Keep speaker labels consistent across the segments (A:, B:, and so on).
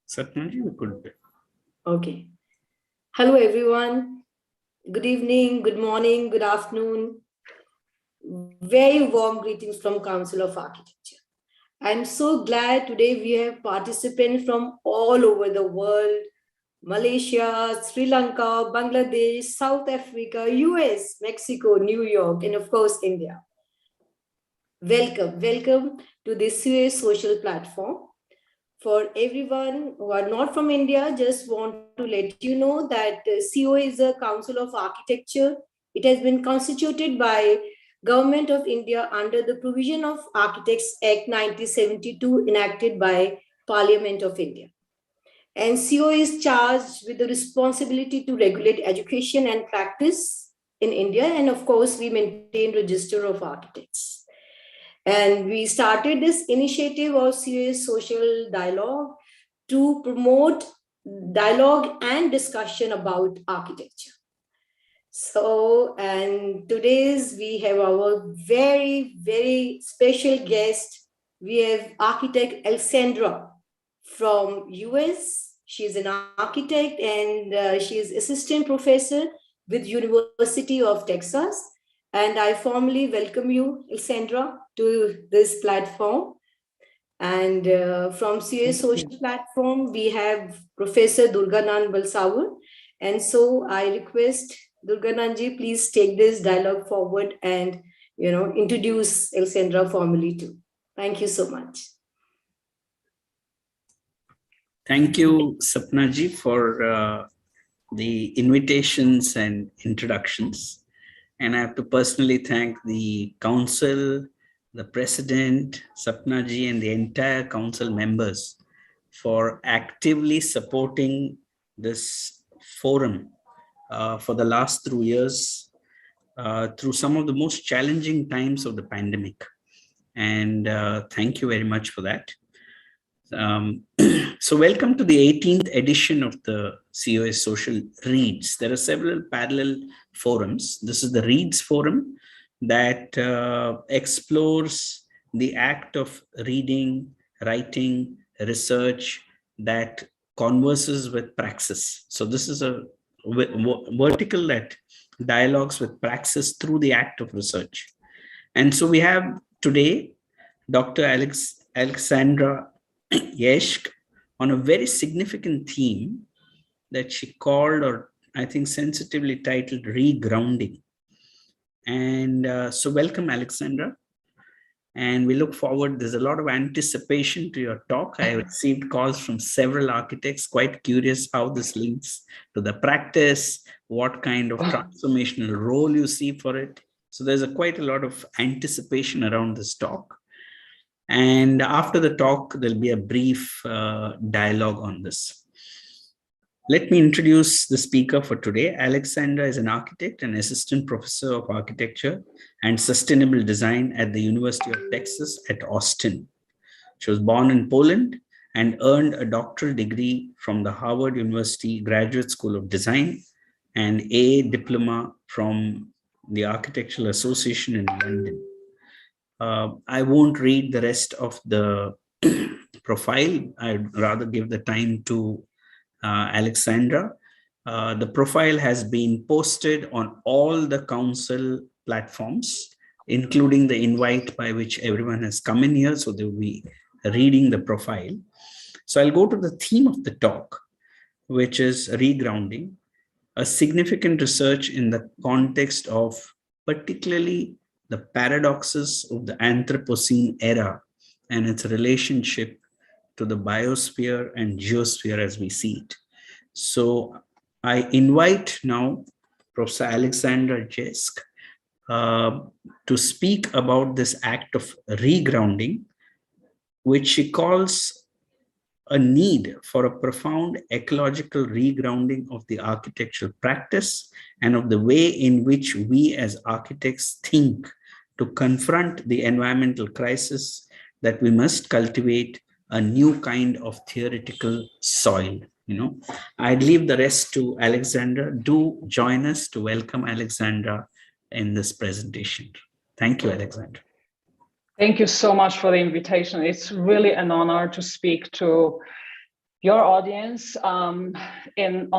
A: Certainly, we could.
B: Okay. Hello, everyone. Good evening, good morning, good afternoon. Very warm greetings from Council of Architecture. I'm so glad today we have participants from all over the world: Malaysia, Sri Lanka, Bangladesh, South Africa, US, Mexico, New York, and of course, India. Welcome to this COA social platform. For everyone who are not from India, just want to let you know that COA is a Council of Architecture. It has been constituted by Government of India under the provision of Architects Act 1972 enacted by Parliament of India. And COA is charged with the responsibility to regulate education and practice in India. And of course, we maintain Register of Architects. And we started this initiative of COA social dialogue to promote dialogue and discussion about architecture. So, and today's we have our very, very special guest. We have architect Aleksandra from US. She's an architect and she is assistant professor with University of Texas. And I formally welcome you, Aleksandra, to this platform. And from CA Social Platform, we have Professor Durganand Balsavar. And so I request Durganandji, please take this dialogue forward and introduce Aleksandra formally too. Thank you so much.
A: Thank you, Sapnaji, for the invitations and introductions. And I have to personally thank the council, the president, Sapnaji, and the entire council members for actively supporting this forum for the last 2 years through some of the most challenging times of the pandemic. And thank you very much for that. So welcome to the 18th edition of the COA Social Reads. There are several parallel forums. This is the Reads Forum that explores the act of reading, writing, research that converses with praxis. So this is a vertical that dialogues with praxis through the act of research. And so we have today Dr. Aleksandra Jaeschke on a very significant theme that she called, or I think sensitively titled, Regrounding. And so welcome, Aleksandra. And we look forward, there's a lot of anticipation to your talk. I received calls from several architects, quite curious how this links to the practice, what kind of transformational role you see for it. So there's quite a lot of anticipation around this talk. And after the talk, there'll be a brief dialogue on this. Let me introduce the speaker for today. Aleksandra is an architect and assistant professor of architecture and sustainable design at the University of Texas at Austin. She was born in Poland and earned a doctoral degree from the Harvard University Graduate School of Design and AA Diploma from the Architectural Association in London. I won't read the rest of the profile. I'd rather give the time to Aleksandra. The profile has been posted on all the council platforms, including the invite by which everyone has come in here. So they will be reading the profile. So I'll go to the theme of the talk, which is regrounding, a significant research in the context of particularly the paradoxes of the Anthropocene era and its relationship to the biosphere and geosphere as we see it. So I invite now Professor Aleksandra Jaeschke to speak about this act of regrounding, which she calls a need for a profound ecological regrounding of the architectural practice and of the way in which we as architects think to confront the environmental crisis that we must cultivate a new kind of theoretical soil. I'd leave the rest to Aleksandra. Do join us to welcome Aleksandra in this presentation. Thank you, Aleksandra.
C: Thank you so much for the invitation. It's really an honor to speak to your audience on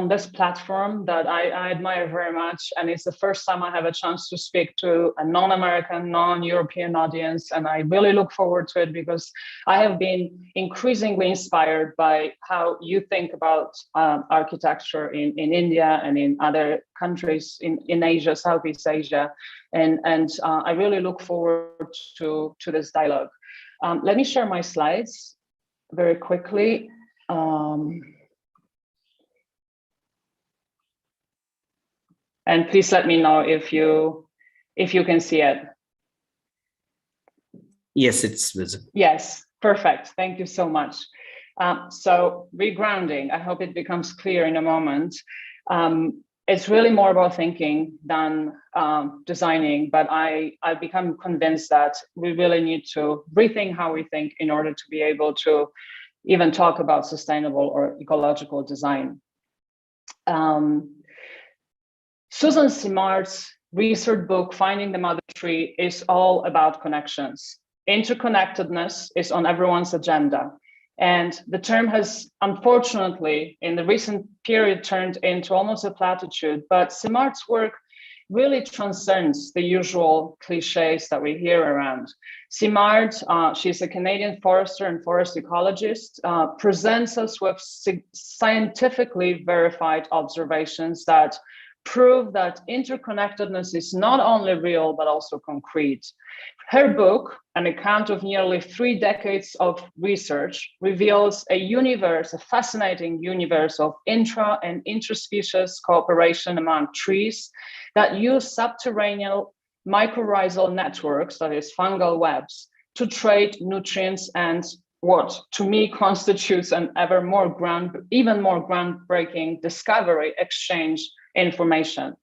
C: this platform that I admire very much. And it's the first time I have a chance to speak to a non-American, non-European audience. And I really look forward to it because I have been increasingly inspired by how you think about architecture in India and in other countries in Asia, Southeast Asia. And I really look forward to this dialogue. Let me share my slides very quickly. And please let me know if you can see it.
A: Yes, it's visible.
C: Yes, perfect. Thank you so much. So regrounding, I hope it becomes clear in a moment. It's really more about thinking than designing, but I've become convinced that we really need to rethink how we think in order to be able to even talk about sustainable or ecological design. Susan Simard's research book, Finding the Mother Tree, is all about connections. Interconnectedness is on everyone's agenda. And the term has, unfortunately, in the recent period turned into almost a platitude, but Simard's work really transcends the usual cliches that we hear around. Simard, she's a Canadian forester and forest ecologist, presents us with scientifically verified observations that prove that interconnectedness is not only real, but also concrete. Her book, an account of nearly 3 decades of research, reveals a fascinating universe of intra and interspecies cooperation among trees that use subterranean mycorrhizal networks, that is fungal webs, to trade nutrients and what to me constitutes an even more groundbreaking discovery, exchange information.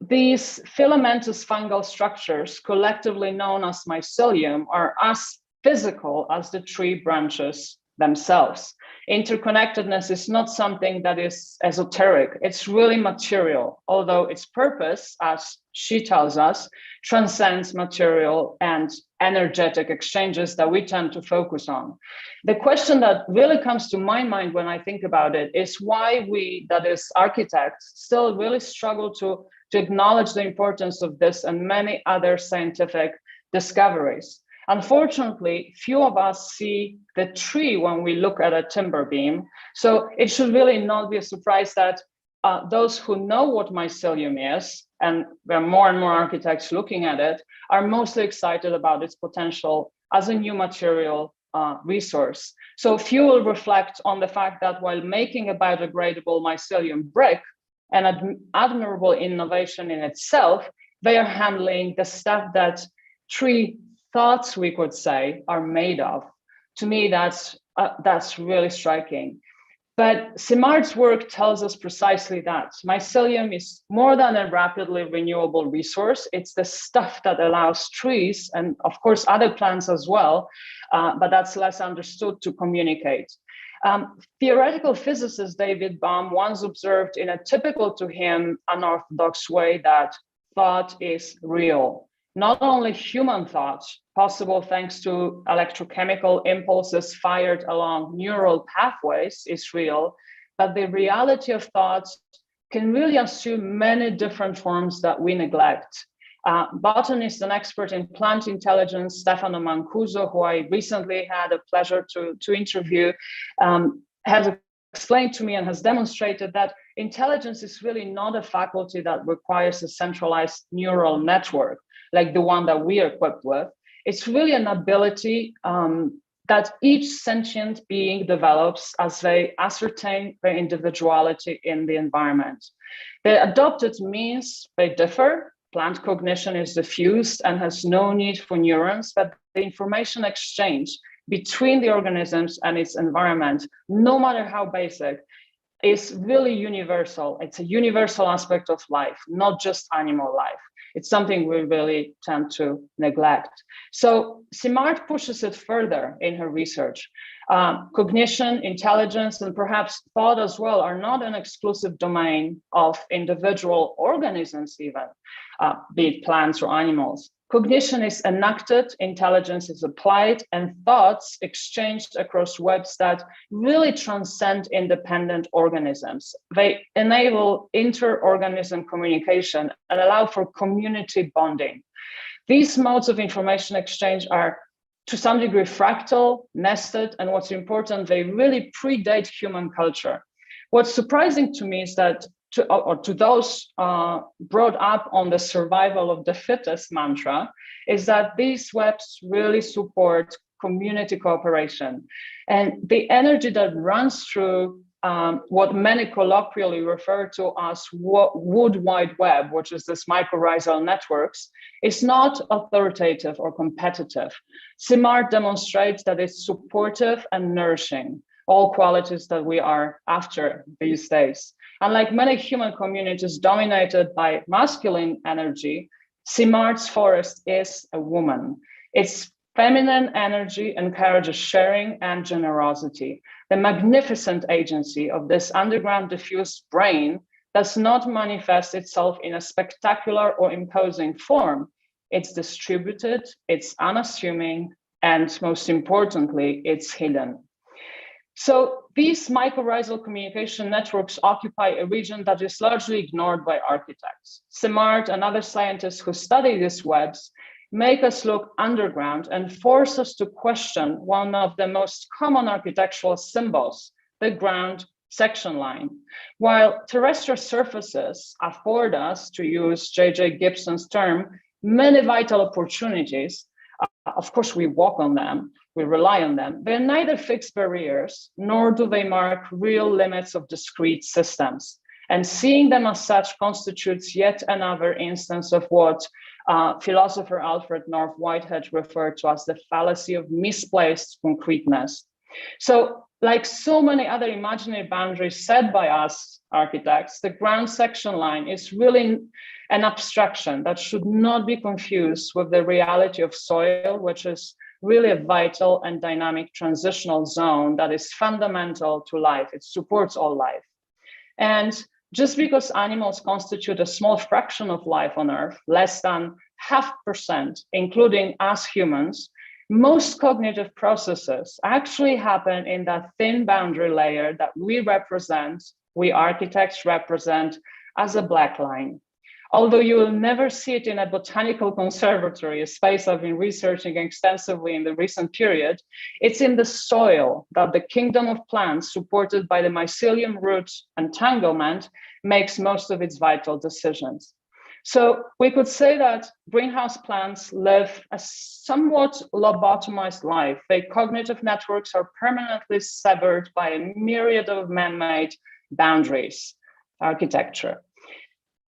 C: These filamentous fungal structures, collectively known as mycelium, are as physical as the tree branches themselves. Interconnectedness is not something that is esoteric. It's really material, although its purpose, as she tells us, transcends material and energetic exchanges that we tend to focus on. The question that really comes to my mind when I think about it is why we, that is architects, still really struggle to acknowledge the importance of this and many other scientific discoveries. Unfortunately, few of us see the tree when we look at a timber beam. So it should really not be a surprise that those who know what mycelium is, and there are more and more architects looking at it, are mostly excited about its potential as a new material resource. So few will reflect on the fact that while making a biodegradable mycelium brick, an admirable innovation in itself, they are handling the stuff that tree thoughts, we could say, are made of. To me, that's really striking. But Simard's work tells us precisely that. Mycelium is more than a rapidly renewable resource. It's the stuff that allows trees, and of course other plants as well, but that's less understood, to communicate. Theoretical physicist David Bohm once observed in a typical to him unorthodox way that thought is real. Not only human thought, possible thanks to electrochemical impulses fired along neural pathways, is real, but the reality of thoughts can really assume many different forms that we neglect. Botanist and expert in plant intelligence, Stefano Mancuso, who I recently had a pleasure to interview, has explained to me and has demonstrated that intelligence is really not a faculty that requires a centralized neural network like the one that we are equipped with. It's really an ability that each sentient being develops as they ascertain their individuality in the environment. The adopted means they differ. Plant cognition is diffused and has no need for neurons, but the information exchange between the organisms and its environment, no matter how basic, is really universal. It's a universal aspect of life, not just animal life. It's something we really tend to neglect. So Simard pushes it further in her research. Cognition, intelligence, and perhaps thought as well are not an exclusive domain of individual organisms even, be it plants or animals. Cognition is enacted, intelligence is applied, and thoughts exchanged across webs that really transcend independent organisms. They enable inter-organism communication and allow for community bonding. These modes of information exchange are to some degree fractal, nested, and what's important, they really predate human culture. What's surprising to me is that to those brought up on the survival of the fittest mantra, is that these webs really support community cooperation. And the energy that runs through what many colloquially refer to as Wood Wide Web, which is this mycorrhizal networks, is not authoritative or competitive. Simard demonstrates that it's supportive and nourishing, all qualities that we are after these days. Unlike many human communities dominated by masculine energy, Simard's forest is a woman. Its feminine energy encourages sharing and generosity. The magnificent agency of this underground diffuse brain does not manifest itself in a spectacular or imposing form. It's distributed, it's unassuming, and most importantly, it's hidden. So these mycorrhizal communication networks occupy a region that is largely ignored by architects. Simard and other scientists who study these webs make us look underground and force us to question one of the most common architectural symbols, the ground section line. While terrestrial surfaces afford us, to use J.J. Gibson's term, many vital opportunities, of course we walk on them, we rely on them, they're neither fixed barriers, nor do they mark real limits of discrete systems. And seeing them as such constitutes yet another instance of what philosopher Alfred North Whitehead referred to as the fallacy of misplaced concreteness. So, like so many other imaginary boundaries set by us architects, the ground section line is really an abstraction that should not be confused with the reality of soil, which is really a vital and dynamic transitional zone that is fundamental to life. It supports all life. And just because animals constitute a small fraction of life on Earth, less than 0.5%, including us humans, most cognitive processes actually happen in that thin boundary layer that we architects represent as a black line. Although you will never see it in a botanical conservatory, a space I've been researching extensively in the recent period, it's in the soil that the kingdom of plants supported by the mycelium root entanglement makes most of its vital decisions. So we could say that greenhouse plants live a somewhat lobotomized life. Their cognitive networks are permanently severed by a myriad of man-made boundaries, architecture.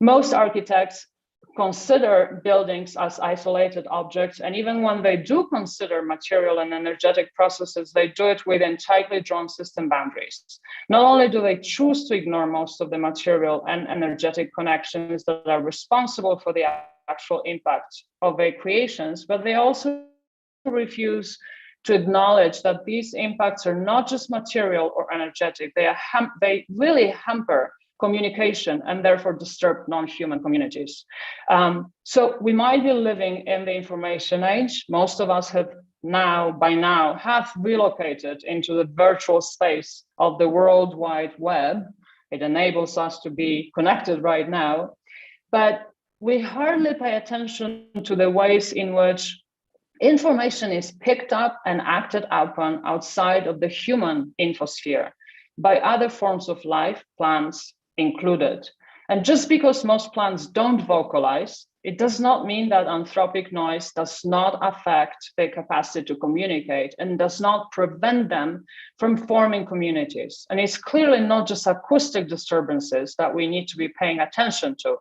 C: Most architects consider buildings as isolated objects, and even when they do consider material and energetic processes, they do it within tightly drawn system boundaries. Not only do they choose to ignore most of the material and energetic connections that are responsible for the actual impact of their creations, but they also refuse to acknowledge that these impacts are not just material or energetic, they really hamper communication and therefore disturb non-human communities. So we might be living in the information age. Most of us have by now have relocated into the virtual space of the World Wide Web. It enables us to be connected right now, but we hardly pay attention to the ways in which information is picked up and acted upon outside of the human infosphere by other forms of life, plants included. And just because most plants don't vocalize, it does not mean that anthropic noise does not affect their capacity to communicate and does not prevent them from forming communities. And it's clearly not just acoustic disturbances that we need to be paying attention to.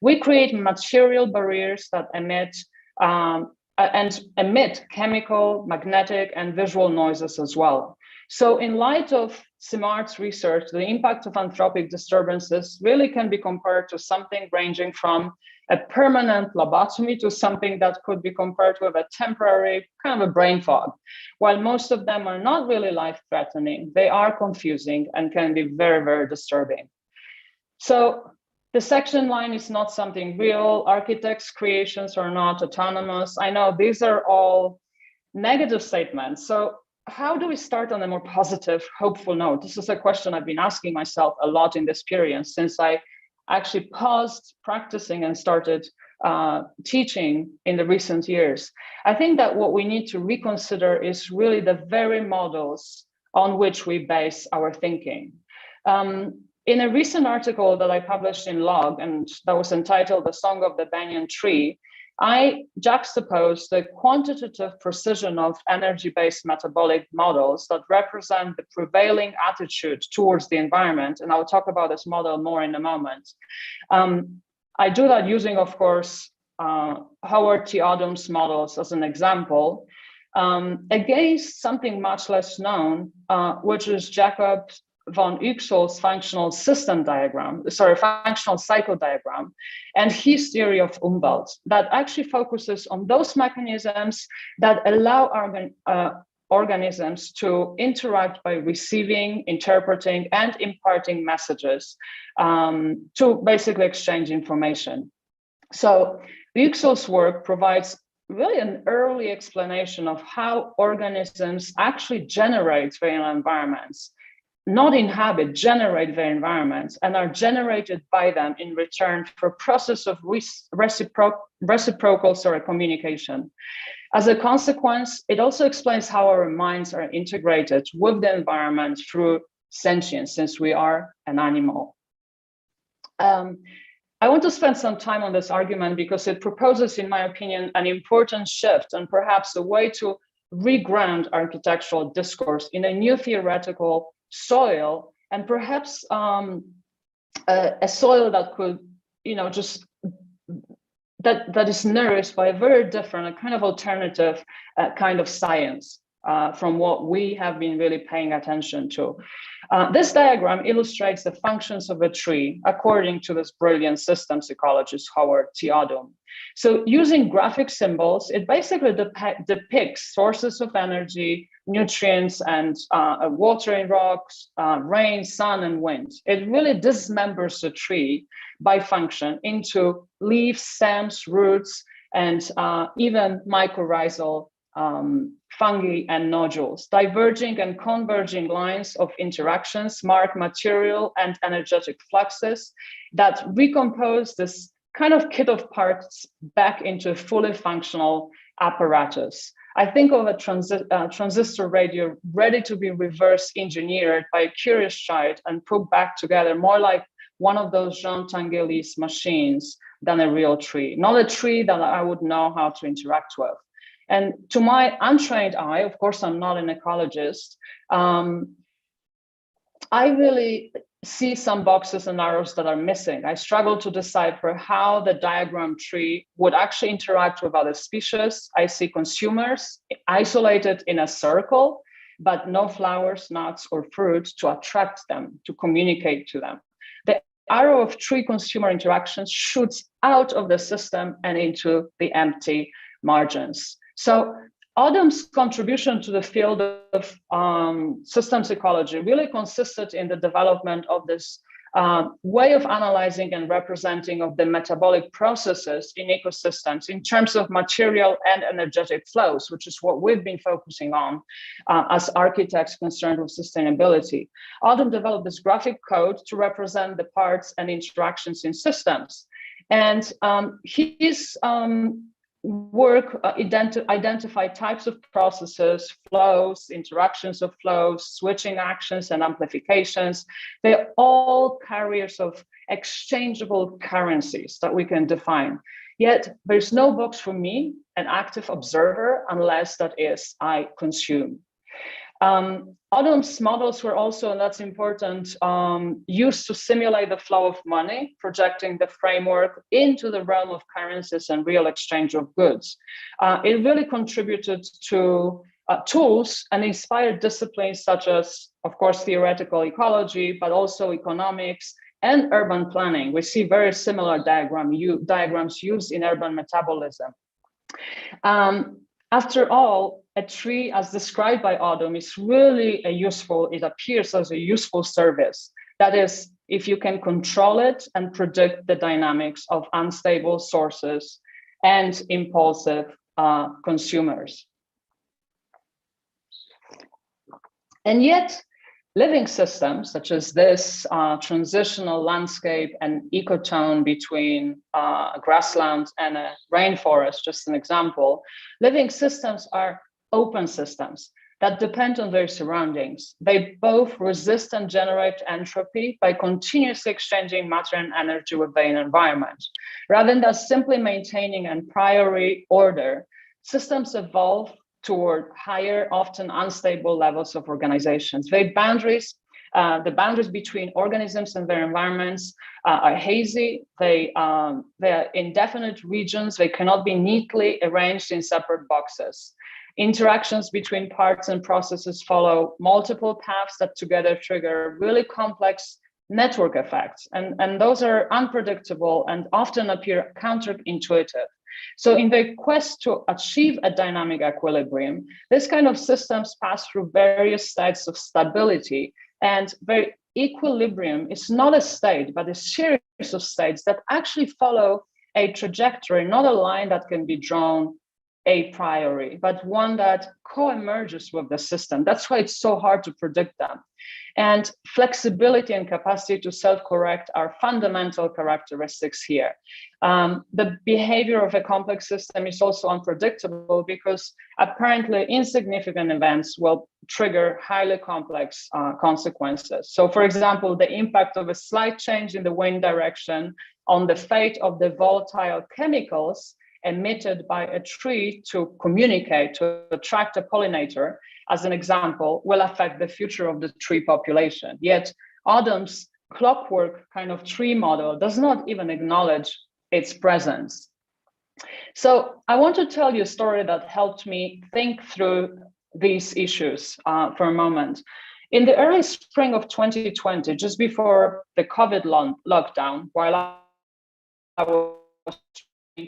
C: We create material barriers that emit and emit chemical, magnetic, and visual noises as well. So in light of Simart's research, the impact of anthropic disturbances really can be compared to something ranging from a permanent lobotomy to something that could be compared with a temporary kind of a brain fog. While most of them are not really life-threatening, they are confusing and can be very, very disturbing. So the section line is not something real. Architects' creations are not autonomous. I know these are all negative statements. So how do we start on a more positive, hopeful note? This is a question I've been asking myself a lot in this period since I actually paused practicing and started teaching in the recent years. I think that what we need to reconsider is really the very models on which we base our thinking. In a recent article that I published in Log, and that was entitled The Song of the Banyan Tree, I juxtaposed the quantitative precision of energy-based metabolic models that represent the prevailing attitude towards the environment, and I'll talk about this model more in a moment. I do that using, of course, Howard T. Adams models as an example, against something much less known, which is Jacob von Uexküll's functional cycle diagram, and his theory of Umwelt that actually focuses on those mechanisms that allow organisms to interact by receiving, interpreting, and imparting messages to basically exchange information. So Uexküll's work provides really an early explanation of how organisms actually generate their environments, not inhabit, generate their environments, and are generated by them in return for a process of reciprocal communication. As a consequence, it also explains how our minds are integrated with the environment through sentience, since we are an animal. I want to spend some time on this argument because it proposes, in my opinion, an important shift and perhaps a way to reground architectural discourse in a new theoretical soil, and perhaps a soil that could, that is nourished by a very different, a kind of alternative kind of science from what we have been really paying attention to. This diagram illustrates the functions of a tree according to this brilliant systems ecologist, Howard T. Adams. So using graphic symbols, it basically depicts sources of energy, nutrients, and watering rocks, rain, sun, and wind. It really dismembers the tree by function into leaves, stems, roots, and even mycorrhizal fungi and nodules. Diverging and converging lines of interactions mark material and energetic fluxes that recompose this kind of kit of parts back into a fully functional apparatus. I think of a transistor radio ready to be reverse engineered by a curious child and put back together, more like one of those Jean Tinguely's machines than a real tree, not a tree that I would know how to interact with. And to my untrained eye, of course, I'm not an ecologist, I really see some boxes and arrows that are missing. I struggle to decipher how the diagram tree would actually interact with other species. I see consumers isolated in a circle, but no flowers, nuts, or fruit to attract them, to communicate to them. The arrow of tree consumer interactions shoots out of the system and into the empty margins. So Adams' contribution to the field of systems ecology really consisted in the development of this way of analyzing and representing of the metabolic processes in ecosystems in terms of material and energetic flows, which is what we've been focusing on as architects concerned with sustainability. Adams developed this graphic code to represent the parts and interactions in systems. And his work identify types of processes, flows, interactions of flows, switching actions, and amplifications. They're all carriers of exchangeable currencies that we can define. Yet there's no box for me, an active observer, unless that is I consume. Autumn's models were also, and that's important, used to simulate the flow of money, projecting the framework into the realm of currencies and real exchange of goods. It really contributed to tools and inspired disciplines such as, of course, theoretical ecology, but also economics and urban planning. We see very similar diagrams used in urban metabolism. After all, a tree, as described by Autumn, is really it appears as a useful service. That is, if you can control it and predict the dynamics of unstable sources and impulsive consumers. And yet, living systems such as this transitional landscape and ecotone between grassland and a rainforest, just an example, living systems are open systems that depend on their surroundings. They both resist and generate entropy by continuously exchanging matter and energy with the environment. Rather than simply maintaining a priori order, systems evolve toward higher, often unstable levels of organizations. The boundaries between organisms and their environments are hazy. They are indefinite regions. They cannot be neatly arranged in separate boxes. Interactions between parts and processes follow multiple paths that together trigger really complex network effects. And those are unpredictable and often appear counterintuitive. So in the quest to achieve a dynamic equilibrium, this kind of systems pass through various states of stability, and the equilibrium is not a state, but a series of states that actually follow a trajectory, not a line that can be drawn a priori, but one that co-emerges with the system. That's why it's so hard to predict them. And flexibility and capacity to self-correct are fundamental characteristics here. The behavior of a complex system is also unpredictable because apparently insignificant events will trigger highly complex consequences. So for example, the impact of a slight change in the wind direction on the fate of the volatile chemicals emitted by a tree to communicate, to attract a pollinator, as an example, will affect the future of the tree population. Yet Autumn's clockwork kind of tree model does not even acknowledge its presence. So I want to tell you a story that helped me think through these issues for a moment. In the early spring of 2020, just before the COVID lockdown, while I was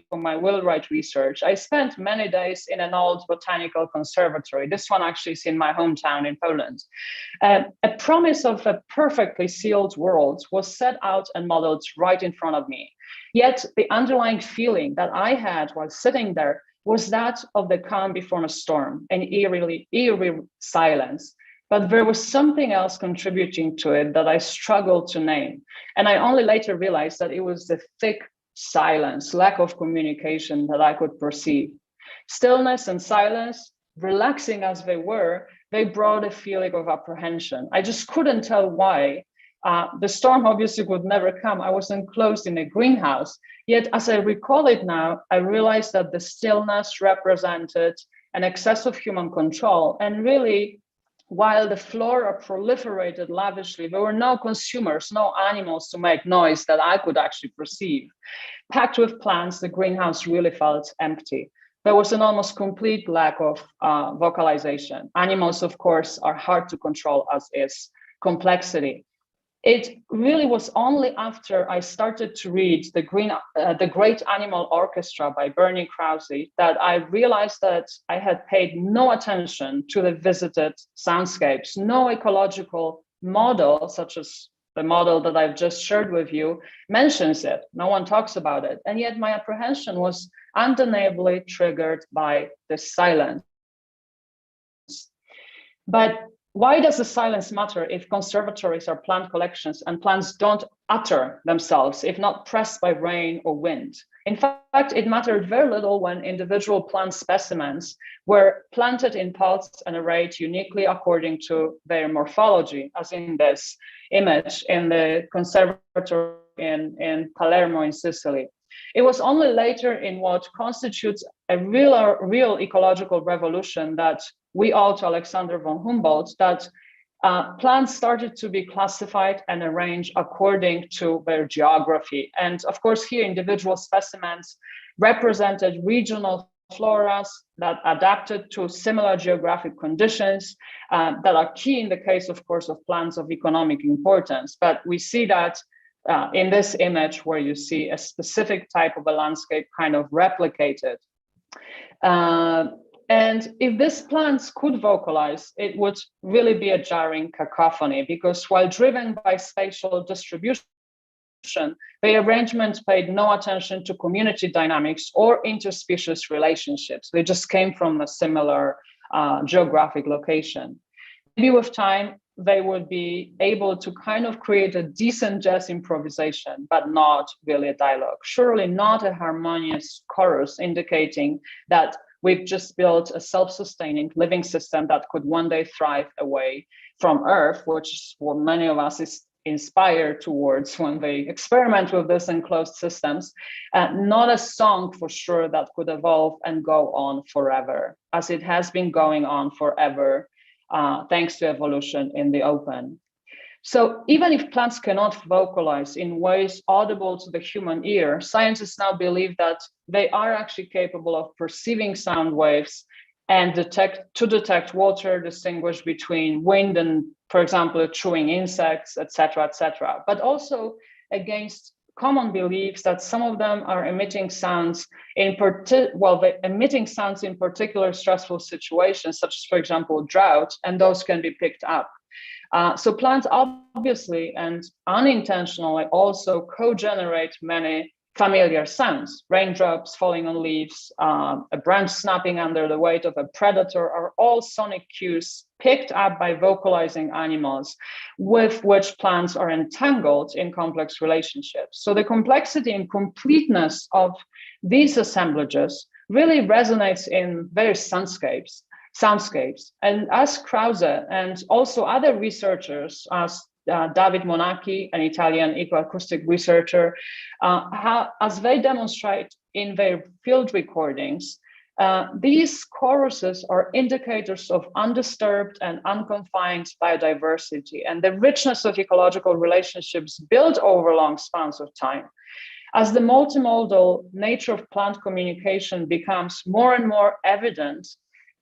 C: for my wheelwright research, I spent many days in an old botanical conservatory. This one actually is in my hometown in Poland. A promise of a perfectly sealed world was set out and modeled right in front of me. Yet the underlying feeling that I had while sitting there was that of the calm before a storm, an eerie silence. But there was something else contributing to it that I struggled to name. And I only later realized that it was the thick silence, lack of communication that I could perceive. Stillness and silence, relaxing as they were, they brought a feeling of apprehension. I just couldn't tell why. The storm obviously would never come. I was enclosed in a greenhouse. Yet as I recall it now, I realized that the stillness represented an excess of human control. And really, while the flora proliferated lavishly, there were no consumers, no animals to make noise that I could actually perceive. Packed with plants, the greenhouse really felt empty. There was an almost complete lack of vocalization. Animals, of course, are hard to control, as is complexity. It really was only after I started to read The Great Animal Orchestra by Bernie Krause that I realized that I had paid no attention to the visited soundscapes. No ecological model, such as the model that I've just shared with you, mentions it. No one talks about it. And yet my apprehension was undeniably triggered by the silence. But why does the silence matter if conservatories are plant collections and plants don't utter themselves if not pressed by rain or wind? In fact, it mattered very little when individual plant specimens were planted in pots and arrayed uniquely according to their morphology, as in this image in the conservatory in Palermo in Sicily. It was only later in what constitutes a real ecological revolution that we owe to Alexander von Humboldt, that plants started to be classified and arranged according to their geography. And of course, here individual specimens represented regional floras that adapted to similar geographic conditions that are key in the case, of course, of plants of economic importance. But we see that in this image where you see a specific type of a landscape kind of replicated. And if these plants could vocalize, it would really be a jarring cacophony, because while driven by spatial distribution, the arrangement paid no attention to community dynamics or interspecies relationships. They just came from a similar geographic location. Maybe with time, they would be able to kind of create a decent jazz improvisation, but not really a dialogue. Surely not a harmonious chorus indicating that we've just built a self-sustaining living system that could one day thrive away from Earth, which is what many of us is inspired towards when they experiment with these enclosed systems. Not a song for sure that could evolve and go on forever, as it has been going on forever, thanks to evolution in the open. So even if plants cannot vocalize in ways audible to the human ear, scientists now believe that they are actually capable of perceiving sound waves and detect water, distinguish between wind and, for example, chewing insects, etc., etc. But also against common beliefs that some of them are emitting sounds in particular stressful situations, such as, for example, drought, and those can be picked up. So plants obviously and unintentionally also co-generate many familiar sounds. Raindrops falling on leaves, a branch snapping under the weight of a predator are all sonic cues picked up by vocalizing animals with which plants are entangled in complex relationships. So the complexity and completeness of these assemblages really resonates in various soundscapes. And as Krause and also other researchers, as David Monacchi, an Italian ecoacoustic researcher, as they demonstrate in their field recordings, these choruses are indicators of undisturbed and unconfined biodiversity and the richness of ecological relationships built over long spans of time. As the multimodal nature of plant communication becomes more and more evident,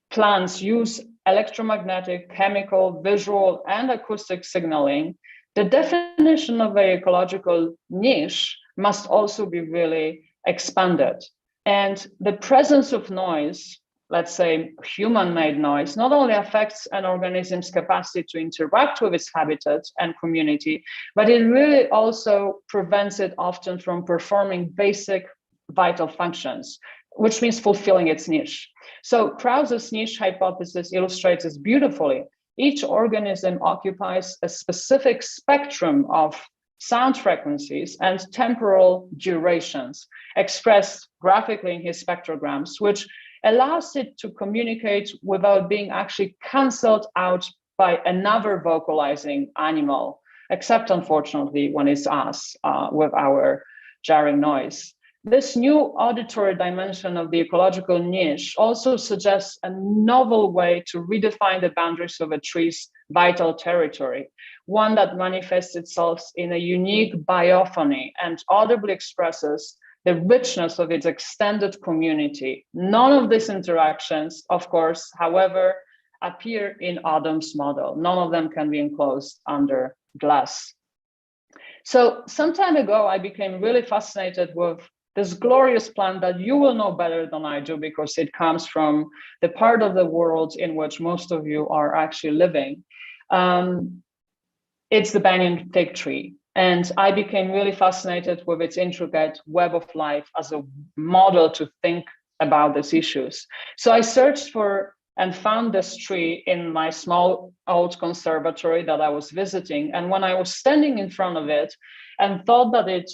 C: plants use electromagnetic, chemical, visual, and acoustic signaling. The definition of an ecological niche must also be really expanded. And the presence of noise, let's say human-made noise, not only affects an organism's capacity to interact with its habitat and community, but it really also prevents it often from performing basic vital functions, which means fulfilling its niche. So Krause's niche hypothesis illustrates this beautifully. Each organism occupies a specific spectrum of sound frequencies and temporal durations expressed graphically in his spectrograms, which allows it to communicate without being actually canceled out by another vocalizing animal, except unfortunately when it's us with our jarring noise. This new auditory dimension of the ecological niche also suggests a novel way to redefine the boundaries of a tree's vital territory, one that manifests itself in a unique biophony and audibly expresses the richness of its extended community. None of these interactions, of course, however, appear in Adam's model. None of them can be enclosed under glass. So some time ago, I became really fascinated with this glorious plant that you will know better than I do because it comes from the part of the world in which most of you are actually living. It's the banyan fig tree. And I became really fascinated with its intricate web of life as a model to think about these issues. So I searched for and found this tree in my small old conservatory that I was visiting. And when I was standing in front of it and thought that it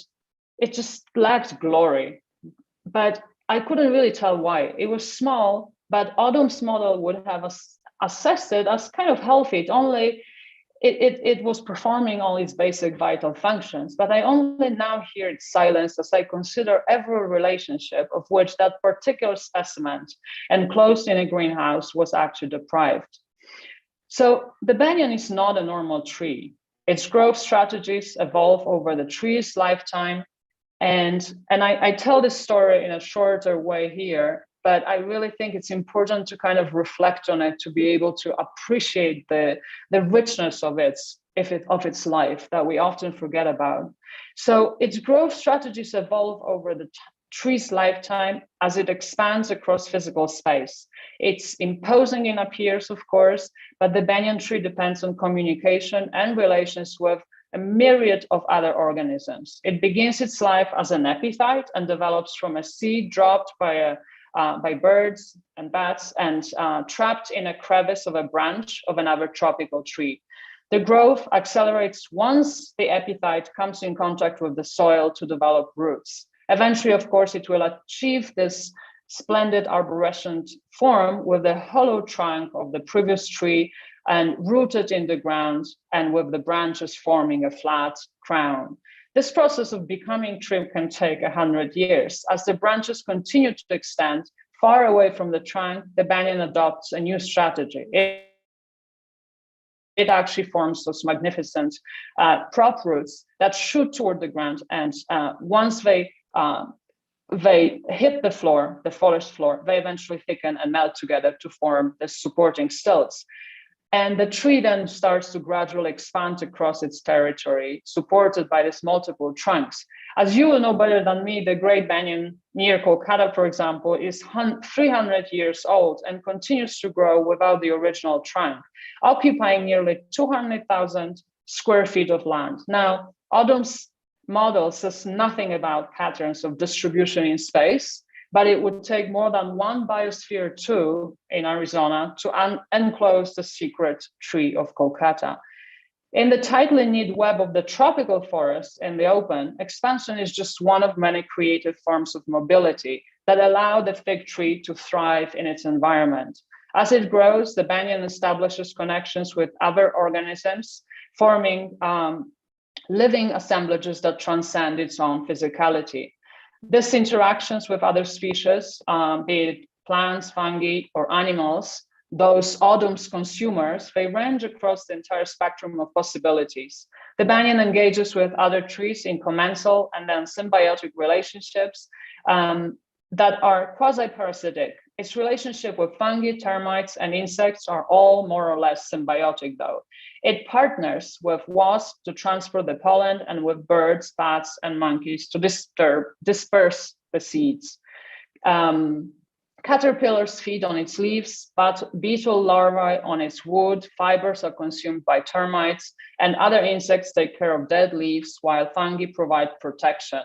C: just lacked glory, but I couldn't really tell why. It was small, but Adam's model would have assessed it as kind of healthy. It only it was performing all its basic vital functions, but I only now hear its silence as I consider every relationship of which that particular specimen enclosed in a greenhouse was actually deprived. So the banyan is not a normal tree. Its growth strategies evolve over the tree's lifetime. And I tell this story in a shorter way here, but I really think it's important to kind of reflect on it to be able to appreciate the richness of its life that we often forget about. So its growth strategies evolve over the tree's lifetime as it expands across physical space. It's imposing in appearance, of course, but the banyan tree depends on communication and relations with a myriad of other organisms. It begins its life as an epiphyte and develops from a seed dropped by birds and bats and trapped in a crevice of a branch of another tropical tree. The growth accelerates once the epiphyte comes in contact with the soil to develop roots. Eventually, of course, it will achieve this splendid arborescent form with the hollow trunk of the previous tree and rooted in the ground and with the branches forming a flat crown. This process of becoming tree can take 100 years. As the branches continue to extend far away from the trunk, the banyan adopts a new strategy. It actually forms those magnificent prop roots that shoot toward the ground, and once they hit the floor, the forest floor, they eventually thicken and melt together to form the supporting stilts. And the tree then starts to gradually expand across its territory, supported by these multiple trunks. As you will know better than me, the great banyan near Kolkata, for example, is 300 years old and continues to grow without the original trunk, occupying nearly 200,000 square feet of land. Now, Autumn's model says nothing about patterns of distribution in space, but it would take more than one biosphere 2 in Arizona to enclose the secret tree of Kolkata. In the tightly knit web of the tropical forest in the open, expansion is just one of many creative forms of mobility that allow the fig tree to thrive in its environment. As it grows, the banyan establishes connections with other organisms, forming living assemblages that transcend its own physicality. These interactions with other species, be it plants, fungi, or animals, those Autumn's consumers, they range across the entire spectrum of possibilities. The banyan engages with other trees in commensal and then symbiotic relationships that are quasi-parasitic. Its relationship with fungi, termites, and insects are all more or less symbiotic, though. It partners with wasps to transport the pollen and with birds, bats, and monkeys to disperse the seeds. Caterpillars feed on its leaves, but beetle larvae on its wood, fibers are consumed by termites, and other insects take care of dead leaves, while fungi provide protection.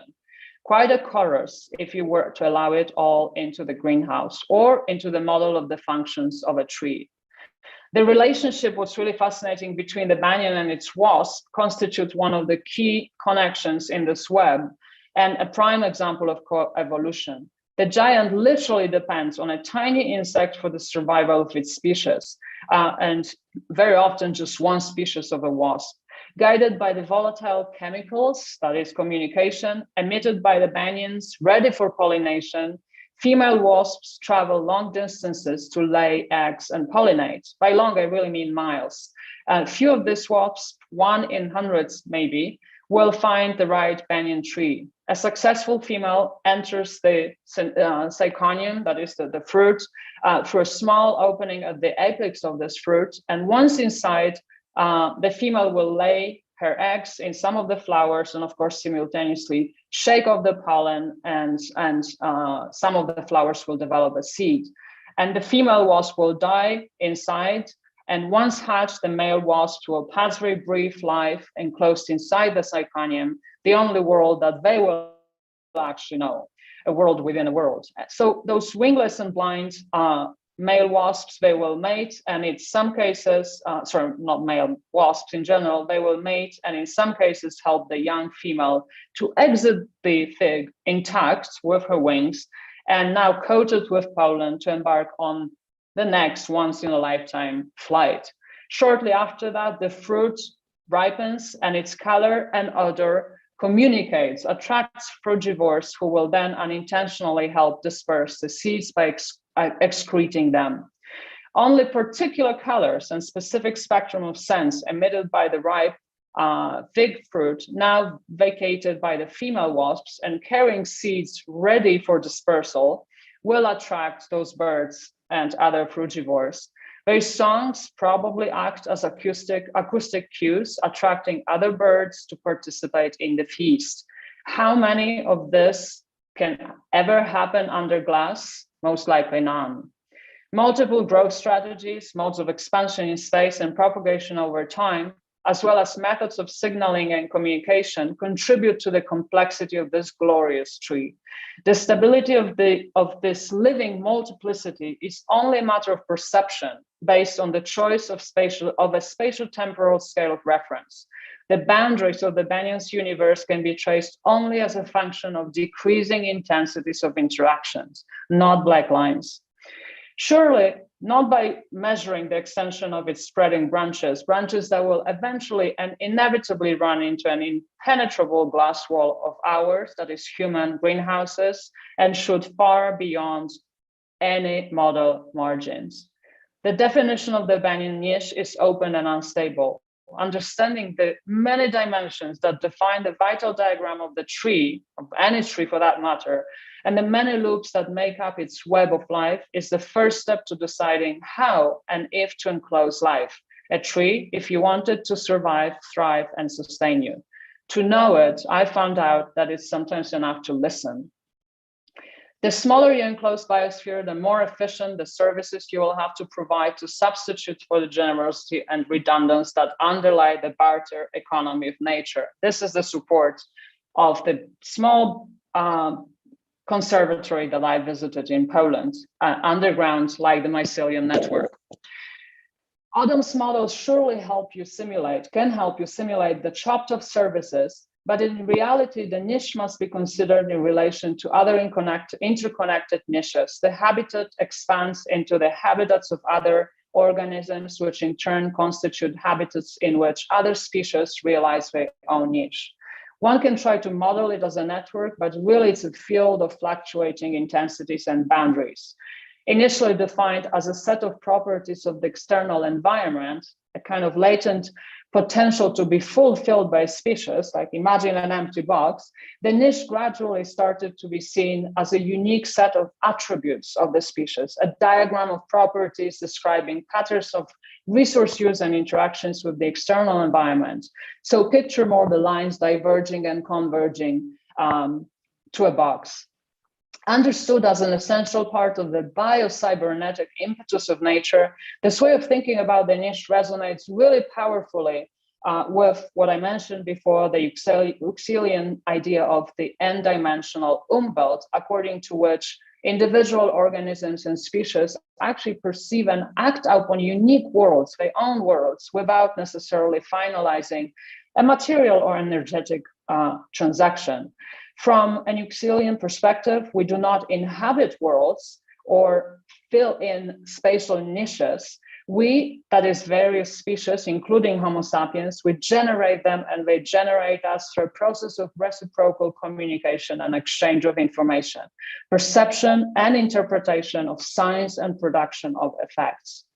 C: Quite a chorus if you were to allow it all into the greenhouse or into the model of the functions of a tree. The relationship was really fascinating between the banyan and its wasp constitutes one of the key connections in this web and a prime example of co-evolution. The giant literally depends on a tiny insect for the survival of its species, and very often just one species of a wasp. Guided by the volatile chemicals, that is communication, emitted by the banyans ready for pollination, female wasps travel long distances to lay eggs and pollinate. By long, I really mean miles. Few of these wasps, 1 in hundreds maybe, will find the right banyan tree. A successful female enters the syconium, that is the fruit, through a small opening at the apex of this fruit. And once inside, the female will lay her eggs in some of the flowers and, of course, simultaneously shake off the pollen, and some of the flowers will develop a seed. And the female wasp will die inside. And once hatched, the male wasp will pass very brief life enclosed inside the syconium, the only world that they will actually know, a world within a world. So those wingless and blind male wasps, they will mate, and in some cases, not male wasps in general, they will mate and in some cases help the young female to exit the fig intact with her wings and now coated with pollen to embark on the next once-in-a-lifetime flight. Shortly after that, the fruit ripens and its color and odor communicates, attracts frugivores who will then unintentionally help disperse the seeds by excreting them. Only particular colors and specific spectrum of scents emitted by the ripe fig fruit, now vacated by the female wasps and carrying seeds ready for dispersal, will attract those birds and other frugivores. Their songs probably act as acoustic cues, attracting other birds to participate in the feast. How many of this can ever happen under glass? Most likely none. Multiple growth strategies, modes of expansion in space and propagation over time, as well as methods of signaling and communication, contribute to the complexity of this glorious tree. The stability of this living multiplicity is only a matter of perception based on the choice of a spatial temporal scale of reference. The boundaries of the Banyan's universe can be traced only as a function of decreasing intensities of interactions, not black lines. Surely not by measuring the extension of its spreading branches that will eventually and inevitably run into an impenetrable glass wall of ours, that is human greenhouses, and shoot far beyond any model margins. The definition of the Banyan niche is open and unstable. Understanding the many dimensions that define the vital diagram of the tree, of any tree for that matter, and the many loops that make up its web of life is the first step to deciding how and if to enclose life. A tree, if you want it to survive, thrive, and sustain you. To know it, I found out that it's sometimes enough to listen. The smaller you enclose biosphere, the more efficient the services you will have to provide to substitute for the generosity and redundance that underlie the barter economy of nature. This is the support of the small conservatory that I visited in Poland, underground, like the mycelium network. Adam's models surely can help you simulate the chopped off services, but in reality, the niche must be considered in relation to other interconnected niches. The habitat expands into the habitats of other organisms, which in turn constitute habitats in which other species realize their own niche. One can try to model it as a network, but really it's a field of fluctuating intensities and boundaries. Initially defined as a set of properties of the external environment, a kind of latent potential to be fulfilled by species, like imagine an empty box, the niche gradually started to be seen as a unique set of attributes of the species, a diagram of properties describing patterns of resource use and interactions with the external environment. So picture more the lines diverging and converging to a box. Understood as an essential part of the biocybernetic impetus of nature, this way of thinking about the niche resonates really powerfully with what I mentioned before, the Uxelian idea of the n-dimensional Umwelt, according to which individual organisms and species actually perceive and act upon unique worlds, their own worlds, without necessarily finalizing a material or energetic transaction. From an Uxelian perspective, we do not inhabit worlds or fill in spatial niches. We, that is various species, including Homo sapiens, we generate them and they generate us through a process of reciprocal communication and exchange of information, perception and interpretation of signs and production of effects.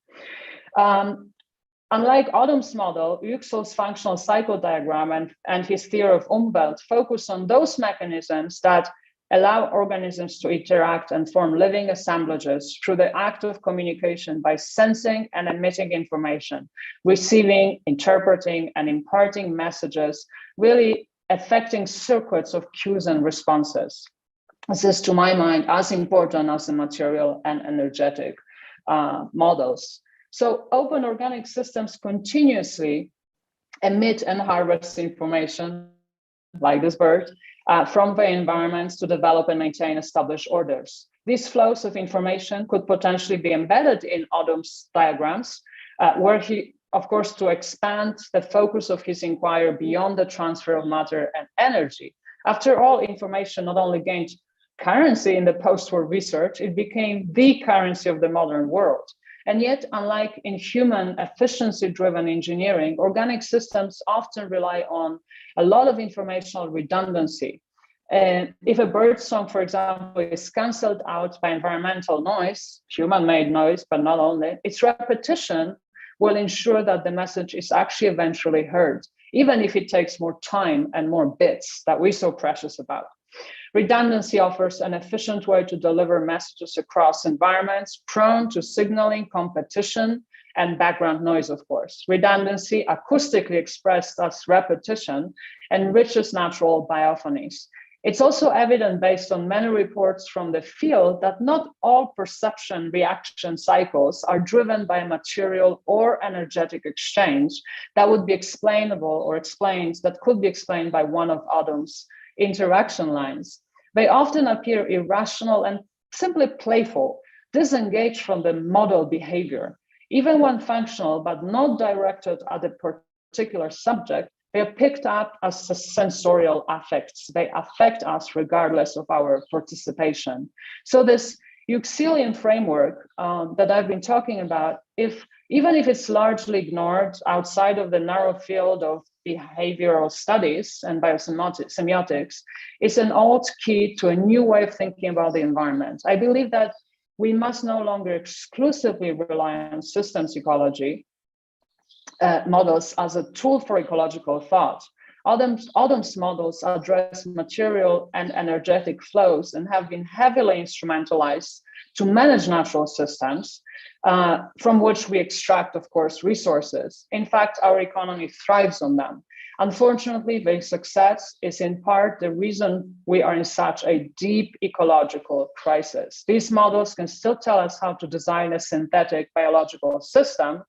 C: Unlike Adam's model, Yücsel's functional cycle diagram and his theory of Umwelt focus on those mechanisms that allow organisms to interact and form living assemblages through the act of communication by sensing and emitting information, receiving, interpreting, and imparting messages, really affecting circuits of cues and responses. This is, to my mind, as important as the material and energetic models. So open organic systems continuously emit and harvest information, like this bird, from their environments to develop and maintain established orders. These flows of information could potentially be embedded in Adam's diagrams, where he, of course, to expand the focus of his inquiry beyond the transfer of matter and energy. After all, information not only gained currency in the post-war research, it became the currency of the modern world. And yet, unlike in human efficiency-driven engineering, organic systems often rely on a lot of informational redundancy. And if a bird song, for example, is cancelled out by environmental noise, human-made noise, but not only, its repetition will ensure that the message is actually eventually heard, even if it takes more time and more bits that we're so precious about. Redundancy offers an efficient way to deliver messages across environments prone to signaling, competition, and background noise, of course. Redundancy, acoustically expressed as repetition, enriches natural biophonies. It's also evident based on many reports from the field that not all perception reaction cycles are driven by a material or energetic exchange that would be explainable or that could be explained by one of atoms' interaction lines. They often appear irrational and simply playful, disengaged from the model behavior. Even when functional, but not directed at a particular subject, they are picked up as sensorial affects. They affect us regardless of our participation. So this Euclidean framework that I've been talking about, even if it's largely ignored outside of the narrow field of behavioral studies and biosemiotics, is an old key to a new way of thinking about the environment. I believe that we must no longer exclusively rely on systems ecology models as a tool for ecological thought. Adam's models address material and energetic flows and have been heavily instrumentalized to manage natural systems from which we extract, of course, resources. In fact, our economy thrives on them. Unfortunately, their success is in part the reason we are in such a deep ecological crisis. These models can still tell us how to design a synthetic biological system,